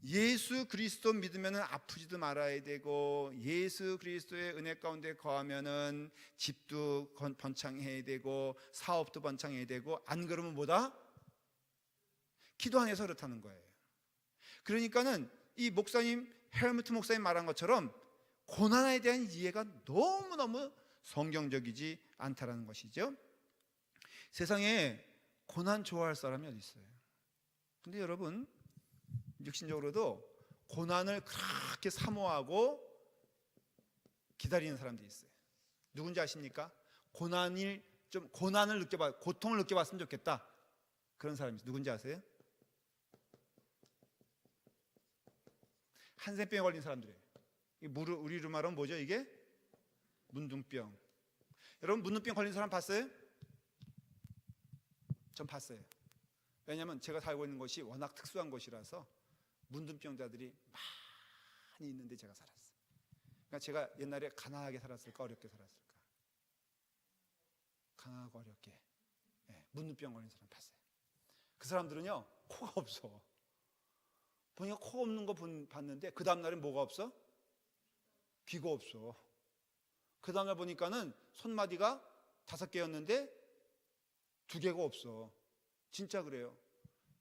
예수 그리스도 믿으면 아프지도 말아야 되고, 예수 그리스도의 은혜 가운데 거하면은 집도 번창해야 되고 사업도 번창해야 되고, 안 그러면 뭐다? 기도 안 해서 그렇다는 거예요. 그러니까는 이 목사님, 헬무트 목사님 말한 것처럼 고난에 대한 이해가 너무너무 성경적이지 않다라는 것이죠. 세상에 고난 좋아할 사람이 어디 있어요? 근데 여러분, 육신적으로도 고난을 그렇게 사모하고 기다리는 사람들이 있어요. 누군지 아십니까? 고난을 느껴봐, 고통을 느껴봤으면 좋겠다, 그런 사람이 있어요. 누군지 아세요? 한센병에 걸린 사람들이에요. 우리로 말하면 뭐죠 이게? 문둥병. 여러분, 문둥병 걸린 사람 봤어요? 전 봤어요. 왜냐하면 제가 살고 있는 곳이 워낙 특수한 곳이라서 문둥병자들이 많이 있는데 제가 살았어요. 그러니까 제가 옛날에 가난하게 살았을까 어렵게 살았을까? 가난하고 어렵게. 문둥병 걸린 사람 봤어요. 그 사람들은요, 코가 없어. 보니까 코 없는 거 봤는데 그 다음날엔 뭐가 없어? 귀가 없어. 그 다음날 보니까는 손마디가 5개였는데 2개가 없어. 진짜 그래요.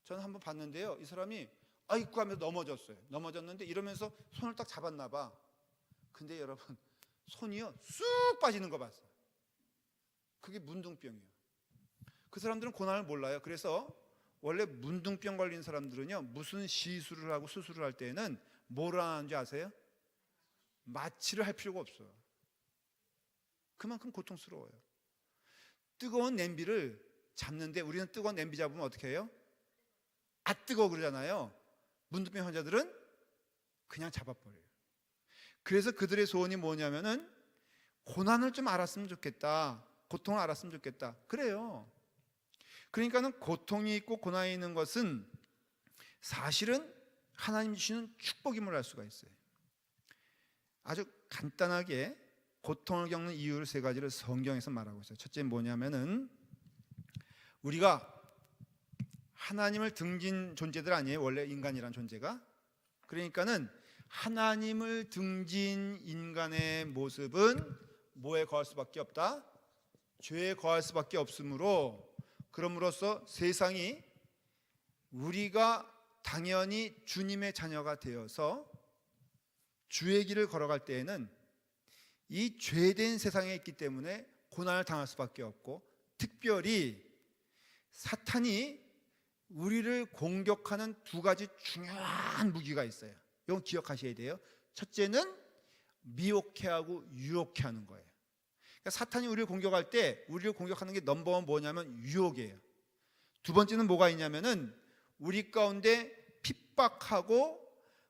저는 한번 봤는데요, 이 사람이 아이쿠 하면서 넘어졌어요. 넘어졌는데 이러면서 손을 딱 잡았나 봐. 근데 여러분, 손이요 쑥 빠지는 거 봤어요. 그게 문둥병이에요. 그 사람들은 고난을 몰라요. 그래서 원래 문둥병 걸린 사람들은요, 무슨 시술을 하고 수술을 할 때에는 뭘 하는지 아세요? 마취를 할 필요가 없어요. 그만큼 고통스러워요. 뜨거운 냄비를 잡는데, 우리는 뜨거운 냄비 잡으면 어떻게 해요? 아 뜨거워 그러잖아요. 문둥병 환자들은 그냥 잡아버려요. 그래서 그들의 소원이 뭐냐면은 고난을 좀 알았으면 좋겠다, 고통을 알았으면 좋겠다, 그래요. 그러니까는 고통이 있고 고난이 있는 것은 사실은 하나님 주시는 축복임을 알 수가 있어요. 아주 간단하게 고통을 겪는 이유를 3가지를 성경에서 말하고 있어요. 첫째는 뭐냐면은 우리가 하나님을 등진 존재들 아니에요, 원래 인간이란 존재가. 그러니까는 하나님을 등진 인간의 모습은 뭐에 거할 수밖에 없다? 죄에 거할 수밖에 없으므로, 그럼으로써 세상이 우리가 당연히 주님의 자녀가 되어서 주의 길을 걸어갈 때에는 이 죄된 세상에 있기 때문에 고난을 당할 수밖에 없고, 특별히 사탄이 우리를 공격하는 2가지 중요한 무기가 있어요. 이건 기억하셔야 돼요. 첫째는 미혹해하고 유혹해 하는 거예요. 그러니까 사탄이 우리를 공격할 때 우리를 공격하는 게 넘버원 뭐냐면 유혹이에요. 2번째는 뭐가 있냐면은 우리 가운데 핍박하고,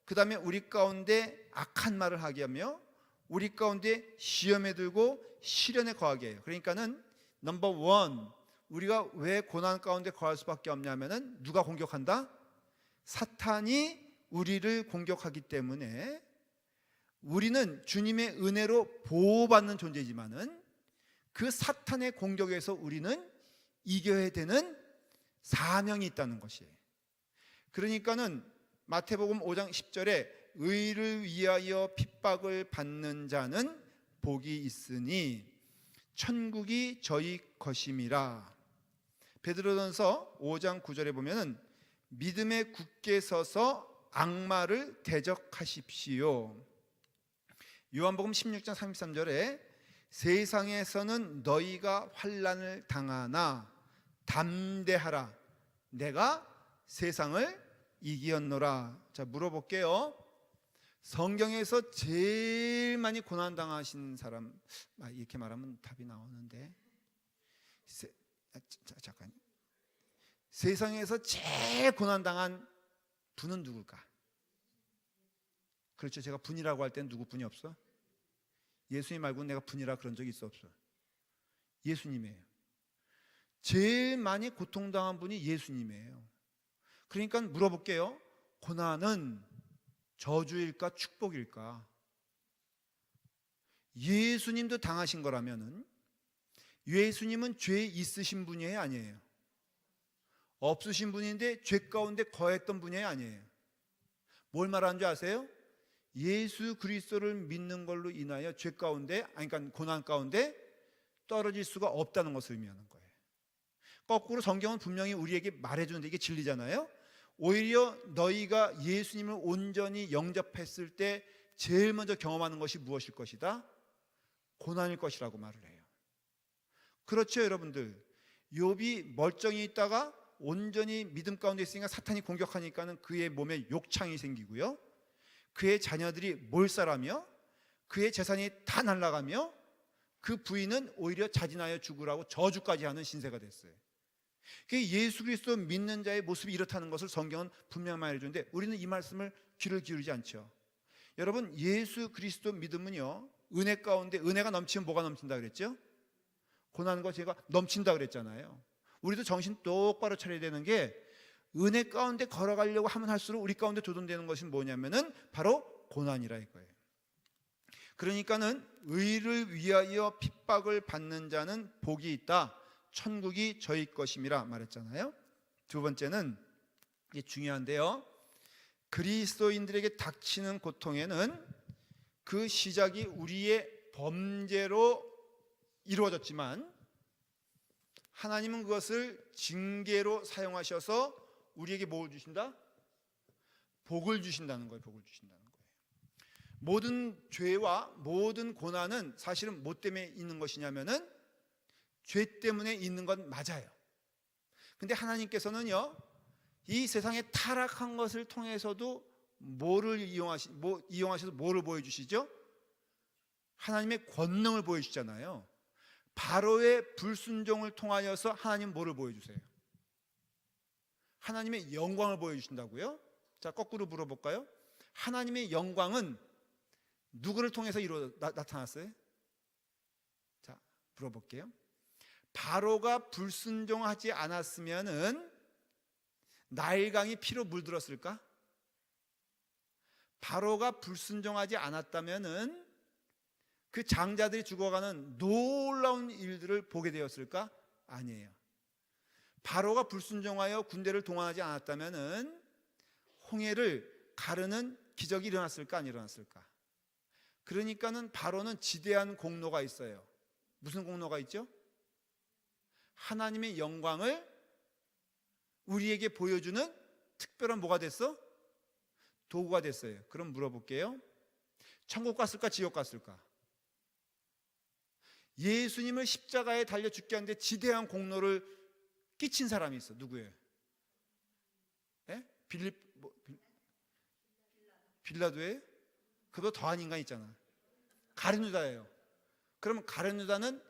그 다음에 우리 가운데 악한 말을 하게 하며 우리 가운데 시험에 들고 시련에 거하게 해요. 그러니까는 넘버원, 우리가 왜 고난 가운데 거할 수밖에 없냐면은 누가 공격한다? 사탄이 우리를 공격하기 때문에. 우리는 주님의 은혜로 보호받는 존재지만은 그 사탄의 공격에서 우리는 이겨야 되는 사명이 있다는 것이에요. 그러니까는 마태복음 5장 10절에 의를 위하여 핍박을 받는 자는 복이 있으니 천국이 저희 것임이라. 베드로전서 5장 9절에 보면은 믿음에 굳게 서서 악마를 대적하십시오. 요한복음 16장 33절에 세상에서는 너희가 환난을 당하나 담대하라, 내가 세상을 이기었노라. 자, 물어볼게요. 성경에서 제일 많이 고난당하신 사람, 이렇게 말하면 답이 나오는데, 잠깐요. 세상에서 제일 고난당한 분은 누굴까? 그렇죠. 제가 분이라고 할 땐 누구 분이 없어? 예수님 말고는 내가 분이라 그런 적이 있어 없어? 예수님이에요. 제일 많이 고통당한 분이 예수님이에요. 그러니까 물어볼게요. 고난은 저주일까 축복일까? 예수님도 당하신 거라면은, 예수님은 죄 있으신 분이에요, 아니에요? 없으신 분인데 죄 가운데 거했던 분이에요, 아니에요? 뭘 말하는 줄 아세요? 예수 그리스도를 믿는 걸로 인하여 죄 가운데, 그러니까 고난 가운데 떨어질 수가 없다는 것을 의미하는 거예요. 거꾸로 성경은 분명히 우리에게 말해주는데 이게 진리잖아요. 오히려 너희가 예수님을 온전히 영접했을 때 제일 먼저 경험하는 것이 무엇일 것이다? 고난일 것이라고 말을 해요. 그렇죠, 여러분들. 욥이 멀쩡히 있다가 온전히 믿음 가운데 있으니까 사탄이 공격하니까는 그의 몸에 욕창이 생기고요, 그의 자녀들이 몰살하며 그의 재산이 다 날아가며 그 부인은 오히려 자진하여 죽으라고 저주까지 하는 신세가 됐어요. 예수 그리스도 믿는 자의 모습이 이렇다는 것을 성경은 분명히 말해주는데 우리는 이 말씀을 귀를 기울이지 않죠. 여러분, 예수 그리스도 믿음은요, 은혜 가운데, 은혜가 넘치면 뭐가 넘친다 그랬죠? 고난과 죄가 넘친다 그랬잖아요. 우리도 정신 똑바로 차려야 되는 게, 은혜 가운데 걸어가려고 하면 할수록 우리 가운데 도전되는 것이 뭐냐면은 바로 고난이라 이거예요. 그러니까는 의를 위하여 핍박을 받는 자는 복이 있다, 천국이 저희 것임이라 말했잖아요. 두 번째는, 이게 중요한데요, 그리스도인들에게 닥치는 고통에는 그 시작이 우리의 범죄로 이루어졌지만 하나님은 그것을 징계로 사용하셔서 우리에게 뭘 주신다? 복을 주신다는 거예요. 복을 주신다는 거예요. 모든 죄와 모든 고난은 사실은 뭐 때문에 있는 것이냐면은 죄 때문에 있는 건 맞아요. 근데 하나님께서는요, 이 세상에 타락한 것을 통해서도 뭐를 이용하셔서 뭐를 보여주시죠? 하나님의 권능을 보여주시잖아요. 바로의 불순종을 통하여서 하나님 뭐를 보여주세요? 하나님의 영광을 보여주신다고요? 자, 거꾸로 물어볼까요? 하나님의 영광은 누구를 통해서 나타났어요? 자, 물어볼게요. 바로가 불순종하지 않았으면은 나일강이 피로 물들었을까? 바로가 불순종하지 않았다면은 그 장자들이 죽어가는 놀라운 일들을 보게 되었을까? 아니에요. 바로가 불순종하여 군대를 동원하지 않았다면은 홍해를 가르는 기적이 일어났을까? 안 일어났을까? 그러니까는 바로는 지대한 공로가 있어요. 무슨 공로가 있죠? 하나님의 영광을 우리에게 보여주는 특별한 뭐가 됐어? 도구가 됐어요. 그럼 물어볼게요. 천국 갔을까? 지옥 갔을까? 예수님을 십자가에 달려 죽게 하는데 지대한 공로를 끼친 사람이 있어. 누구예요? 예? 빌라도예요? 그보다 더한 인간 있잖아. 가룟유다예요. 그러면 가룟유다는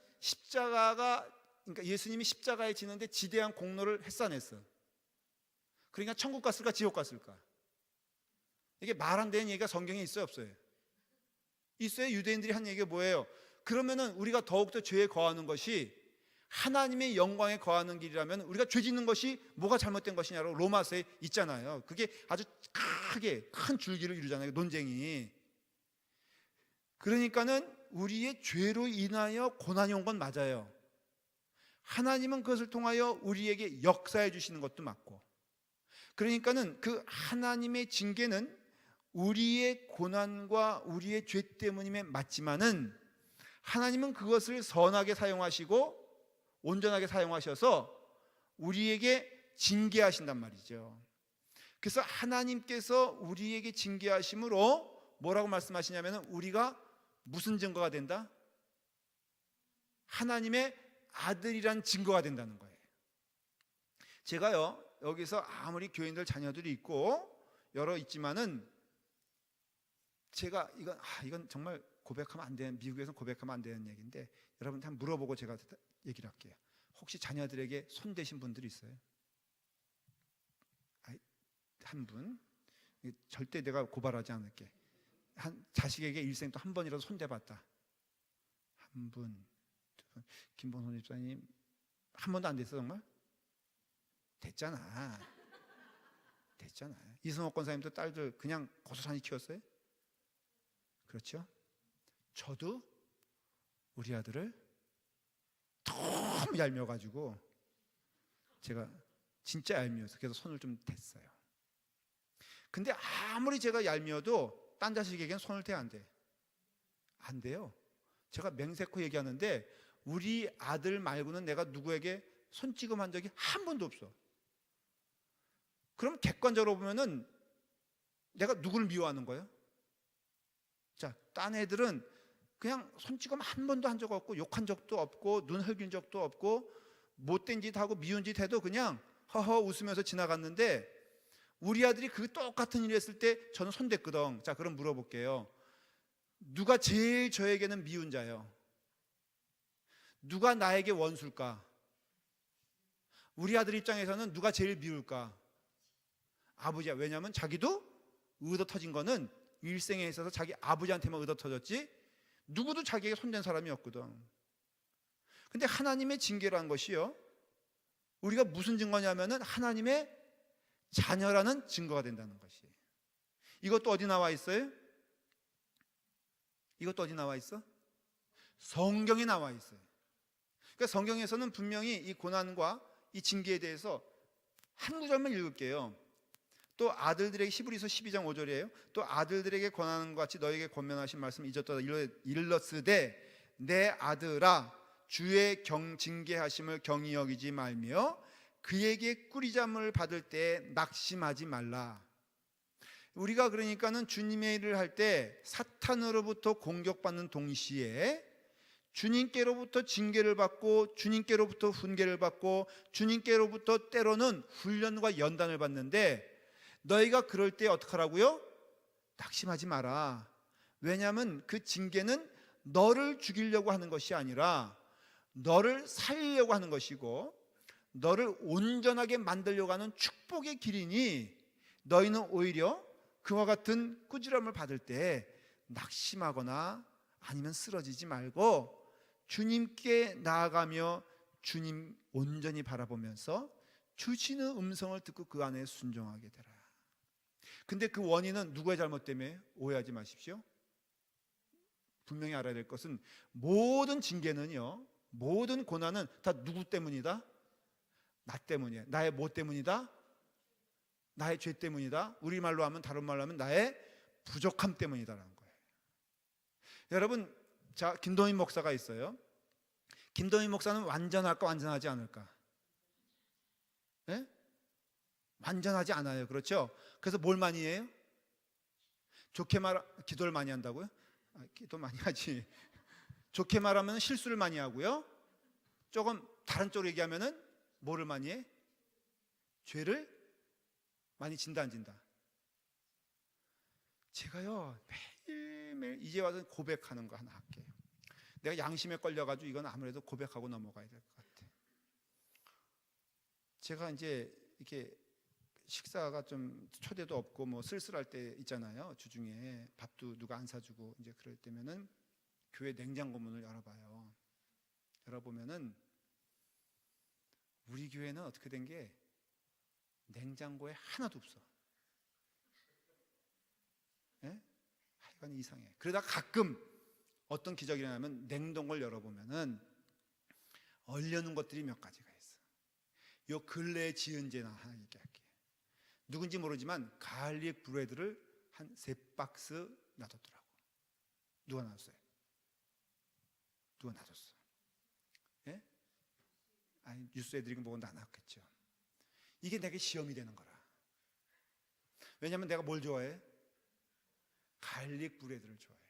그러니까 예수님이 십자가에 지는데 지대한 공로를 했어냈어. 그러니까 천국 갔을까? 지옥 갔을까? 이게 말 안 되는 얘기가 성경에 있어요, 없어요? 있어요. 유대인들이 한 얘기가 뭐예요? 그러면은 우리가 더욱더 죄에 거하는 것이 하나님의 영광에 거하는 길이라면 우리가 죄 짓는 것이 뭐가 잘못된 것이냐고 로마서에 있잖아요. 그게 아주 크게 큰 줄기를 이루잖아요, 논쟁이. 그러니까는 우리의 죄로 인하여 고난이 온 건 맞아요. 하나님은 그것을 통하여 우리에게 역사해 주시는 것도 맞고, 그러니까는 그 하나님의 징계는 우리의 고난과 우리의 죄 때문임에 맞지만은 하나님은 그것을 선하게 사용하시고 온전하게 사용하셔서 우리에게 징계하신단 말이죠. 그래서 하나님께서 우리에게 징계하심으로 뭐라고 말씀하시냐면 우리가 무슨 증거가 된다? 하나님의 아들이란 증거가 된다는 거예요. 제가요, 여기서 아무리 교인들 자녀들이 있고 여러 있지만은 제가 이건 정말 고백하면 안 되는, 미국에서 고백하면 안 되는 얘기인데 여러분한테 한번 물어보고 제가 얘기를 할게요. 혹시 자녀들에게 손대신 분들이 있어요? 한 분? 절대 내가 고발하지 않을게. 한 자식에게 일생 또 한 번이라도 손대봤다. 한 분, 두 분. 김봉선 집사님 한 번도 안 됐어 정말? 됐잖아. 됐잖아. 이승옥 권사님도 딸들 그냥 고스란히 키웠어요? 그렇죠? 저도 우리 아들을 너무 얄미워가지고 제가 진짜 얄미워서 그래서 손을 좀 댔어요. 근데 아무리 제가 얄미워도 딴 자식에게는 손을 대야 안 돼. 안 돼요. 제가 맹세코 얘기하는데 우리 아들 말고는 내가 누구에게 손찌검한 적이 한 번도 없어. 그럼 객관적으로 보면은 내가 누구를 미워하는 거예요? 자, 딴 애들은 그냥 손찌검 한 번도 한 적 없고 욕한 적도 없고 눈 흘긴 적도 없고 못된 짓 하고 미운 짓 해도 그냥 허허 웃으면서 지나갔는데 우리 아들이 그 똑같은 일을 했을 때 저는 손댔거든. 자, 그럼 물어볼게요. 누가 제일 저에게는 미운 자요? 누가 나에게 원수일까? 우리 아들 입장에서는 누가 제일 미울까? 아버지야. 왜냐하면 자기도 의도 터진 거는 일생에 있어서 자기 아버지한테만 의도 터졌지 누구도 자기에게 손댄 사람이 없거든. 근데 하나님의 징계라는 것이요, 우리가 무슨 증거냐면은 하나님의 자녀라는 증거가 된다는 것이. 이것도 어디 나와 있어요? 이것도 어디 나와 있어? 성경에 나와 있어요. 그러니까 성경에서는 분명히 이 고난과 이 징계에 대해서 한 구절만 읽을게요. 또 아들들에게, 히브리서 12장 5절이에요. 또 아들들에게 권하는 것 같이 너에게 권면하신 말씀 잊었다 일렀으되 내 아들아 주의 징계하심을 경히 여기지 말며 그에게 꾸리잠을 받을 때 낙심하지 말라. 우리가 그러니까는 주님의 일을 할 때 사탄으로부터 공격받는 동시에 주님께로부터 징계를 받고 주님께로부터 훈계를 받고 주님께로부터 때로는 훈련과 연단을 받는데 너희가 그럴 때 어떻게 하라고요? 낙심하지 마라. 왜냐하면 그 징계는 너를 죽이려고 하는 것이 아니라 너를 살리려고 하는 것이고 너를 온전하게 만들려고 하는 축복의 길이니 너희는 오히려 그와 같은 꾸지람을 받을 때 낙심하거나 아니면 쓰러지지 말고 주님께 나아가며 주님 온전히 바라보면서 주시는 음성을 듣고 그 안에 순종하게 되라. 근데 그 원인은 누구의 잘못 때문에? 오해하지 마십시오. 분명히 알아야 될 것은 모든 징계는요, 모든 고난은 다 누구 때문이다? 나 때문이야. 나의 뭐 때문이다? 나의 죄 때문이다. 우리말로 하면, 다른 말로 하면 나의 부족함 때문이다라는 거예요. 여러분, 자, 김동인 목사가 있어요. 김동인 목사는 완전할까 완전하지 않을까? 네? 완전하지 않아요. 그렇죠? 그래서 뭘 많이 해요? 좋게 기도를 많이 한다고요? 기도 많이 하지. 좋게 말하면 실수를 많이 하고요. 조금 다른 쪽으로 얘기하면은 뭐를 많이 해? 죄를 많이 진다 안 진다? 제가요 매일매일 이제 와서 고백하는 거 하나 할게요. 내가 양심에 걸려가지고 이건 아무래도 고백하고 넘어가야 될 것 같아. 제가 이제 이렇게 식사가 좀 초대도 없고 뭐 쓸쓸할 때 있잖아요. 주중에 밥도 누가 안 사주고 이제 그럴 때면은 교회 냉장고 문을 열어봐요. 열어보면은 우리 교회는 어떻게 된 게 냉장고에 하나도 없어. 예? 하여간 이상해. 그러다 가끔 어떤 기적이 일어나면 냉동고를 열어보면은 얼려놓은 것들이 몇 가지가 있어. 요 근래에 지은 죄나 하나 얘기할게요. 누군지 모르지만 갈릭 브레드를 한 3박스 놔뒀더라고. 누가 놔뒀어요? 누가 놔뒀어? 예? 아니, 뉴스 애들이 보고 나눴겠죠. 이게 내게 시험이 되는 거라. 왜냐하면 내가 뭘 좋아해? 갈릭 브레드를 좋아해.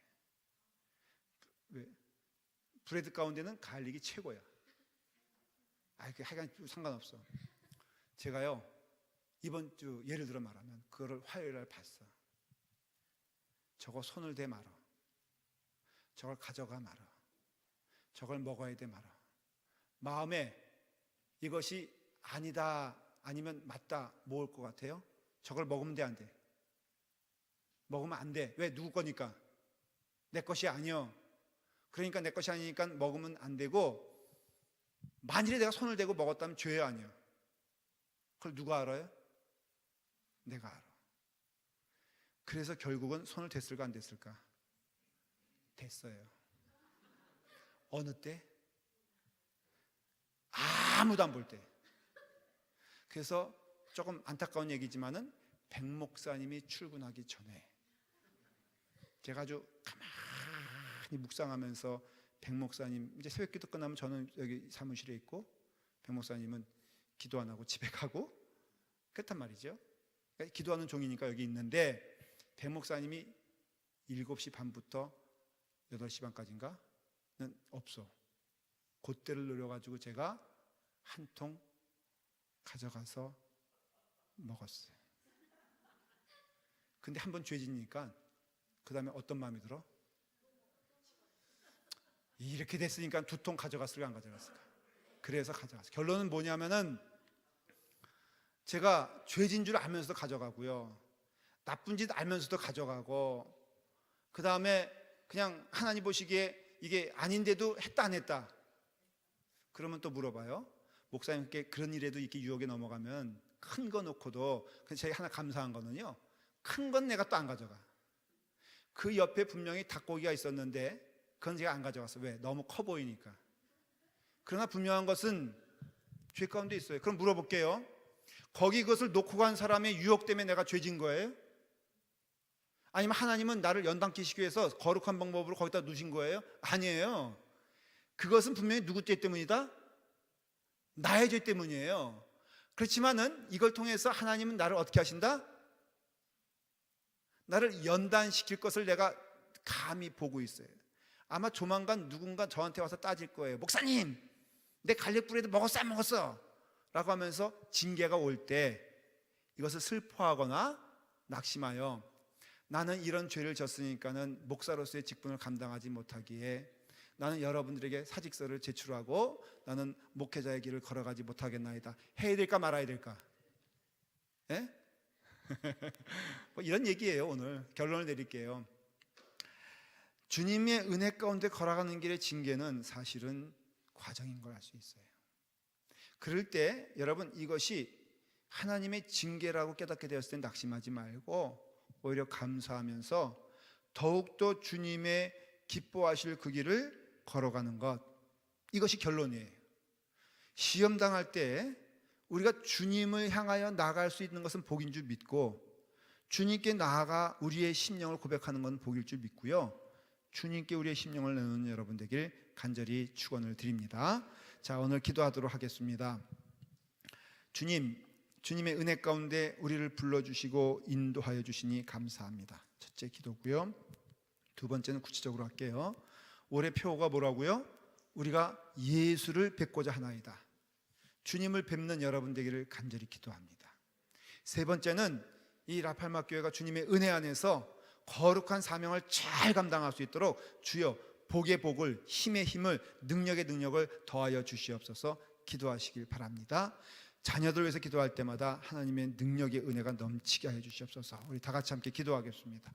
왜? 브레드 가운데는 갈릭이 최고야. 하여간 상관없어. 제가요 이번 주 예를 들어 말하면 그거를 화요일 날 봤어. 저거 손을 대 말아. 저걸 가져가 말아. 저걸 먹어야 돼 말아. 마음에 이것이 아니다, 아니면 맞다, 뭐 올 것 같아요? 저걸 먹으면 돼, 안 돼? 먹으면 안 돼. 왜? 누구 거니까? 내 것이 아니여. 그러니까 내 것이 아니니까 먹으면 안 되고, 만일에 내가 손을 대고 먹었다면 죄 아니야. 그걸 누가 알아요? 내가 알아. 그래서 결국은 손을 댔을까 안 댔을까? 됐어요. 어느 때? 아무도 안 볼 때. 그래서 조금 안타까운 얘기지만은 백 목사님이 출근하기 전에 제가 아주 가만히 묵상하면서 백 목사님, 이제 새벽기도 끝나면 저는 여기 사무실에 있고 백 목사님은 기도 안 하고 집에 가고 그렇단 말이죠. 그러니까 기도하는 종이니까 여기 있는데, 백 목사님이 7시 반부터 8시 반까지인가는 없어. 그때를 노려가지고 제가 한 통 가져가서 먹었어요. 근데 한번 죄지니까 그 다음에 어떤 마음이 들어? 이렇게 됐으니까 2통 가져갔을까 안 가져갔을까? 그래서 가져갔어요. 결론은 뭐냐면은 제가 죄진 줄 알면서도 가져가고요, 나쁜 짓 알면서도 가져가고, 그 다음에 그냥 하나님 보시기에 이게 아닌데도 했다 안 했다? 그러면 또 물어봐요. 목사님께 그런 일에도 이렇게 유혹에 넘어가면 큰 거 놓고도, 제가 하나 감사한 거는요, 큰 건 내가 또 안 가져가. 그 옆에 분명히 닭고기가 있었는데 그건 제가 안 가져갔어. 왜? 너무 커 보이니까. 그러나 분명한 것은 죄 가운데 있어요. 그럼 물어볼게요. 거기 그것을 놓고 간 사람의 유혹 때문에 내가 죄진 거예요? 아니면 하나님은 나를 연단케시키기 위해서 거룩한 방법으로 거기다 누신 거예요? 아니에요. 그것은 분명히 누구 죄 때문이다? 나의 죄 때문이에요. 그렇지만은 이걸 통해서 하나님은 나를 어떻게 하신다? 나를 연단시킬 것을 내가 감히 보고 있어요. 아마 조만간 누군가 저한테 와서 따질 거예요. 목사님, 내 갈릭불에도 먹었어 안 먹었어? 라고 하면서 징계가 올 때 이것을 슬퍼하거나 낙심하여 나는 이런 죄를 졌으니까는 목사로서의 직분을 감당하지 못하기에 나는 여러분들에게 사직서를 제출하고 나는 목회자의 길을 걸어가지 못하겠나이다. 해야 될까 말아야 될까? 예? 뭐 이런 얘기예요. 오늘 결론을 내릴게요. 주님의 은혜 가운데 걸어가는 길의 징계는 사실은 과정인 걸 알 수 있어요. 그럴 때 여러분, 이것이 하나님의 징계라고 깨닫게 되었을 때 낙심하지 말고 오히려 감사하면서 더욱더 주님의 기뻐하실 그 길을 걸어가는 것, 이것이 결론이에요. 시험 당할 때 우리가 주님을 향하여 나아갈 수 있는 것은 복인 줄 믿고, 주님께 나아가 우리의 심령을 고백하는 건 복일 줄 믿고요, 주님께 우리의 심령을 내놓는 여러분 되길 간절히 축원을 드립니다. 자, 오늘 기도하도록 하겠습니다. 주님의 은혜 가운데 우리를 불러주시고 인도하여 주시니 감사합니다. 첫째 기도고요. 두 번째는 구체적으로 할게요. 올해 표어가 뭐라고요? 우리가 예수를 뵙고자 하나이다. 주님을 뵙는 여러분 되기를 간절히 기도합니다. 세 번째는 이 라팔마 교회가 주님의 은혜 안에서 거룩한 사명을 잘 감당할 수 있도록 주여 복의 복을, 힘의 힘을, 능력의 능력을 더하여 주시옵소서 기도하시길 바랍니다. 자녀들 위해서 기도할 때마다 하나님의 능력의 은혜가 넘치게 해 주시옵소서. 우리 다 같이 함께 기도하겠습니다.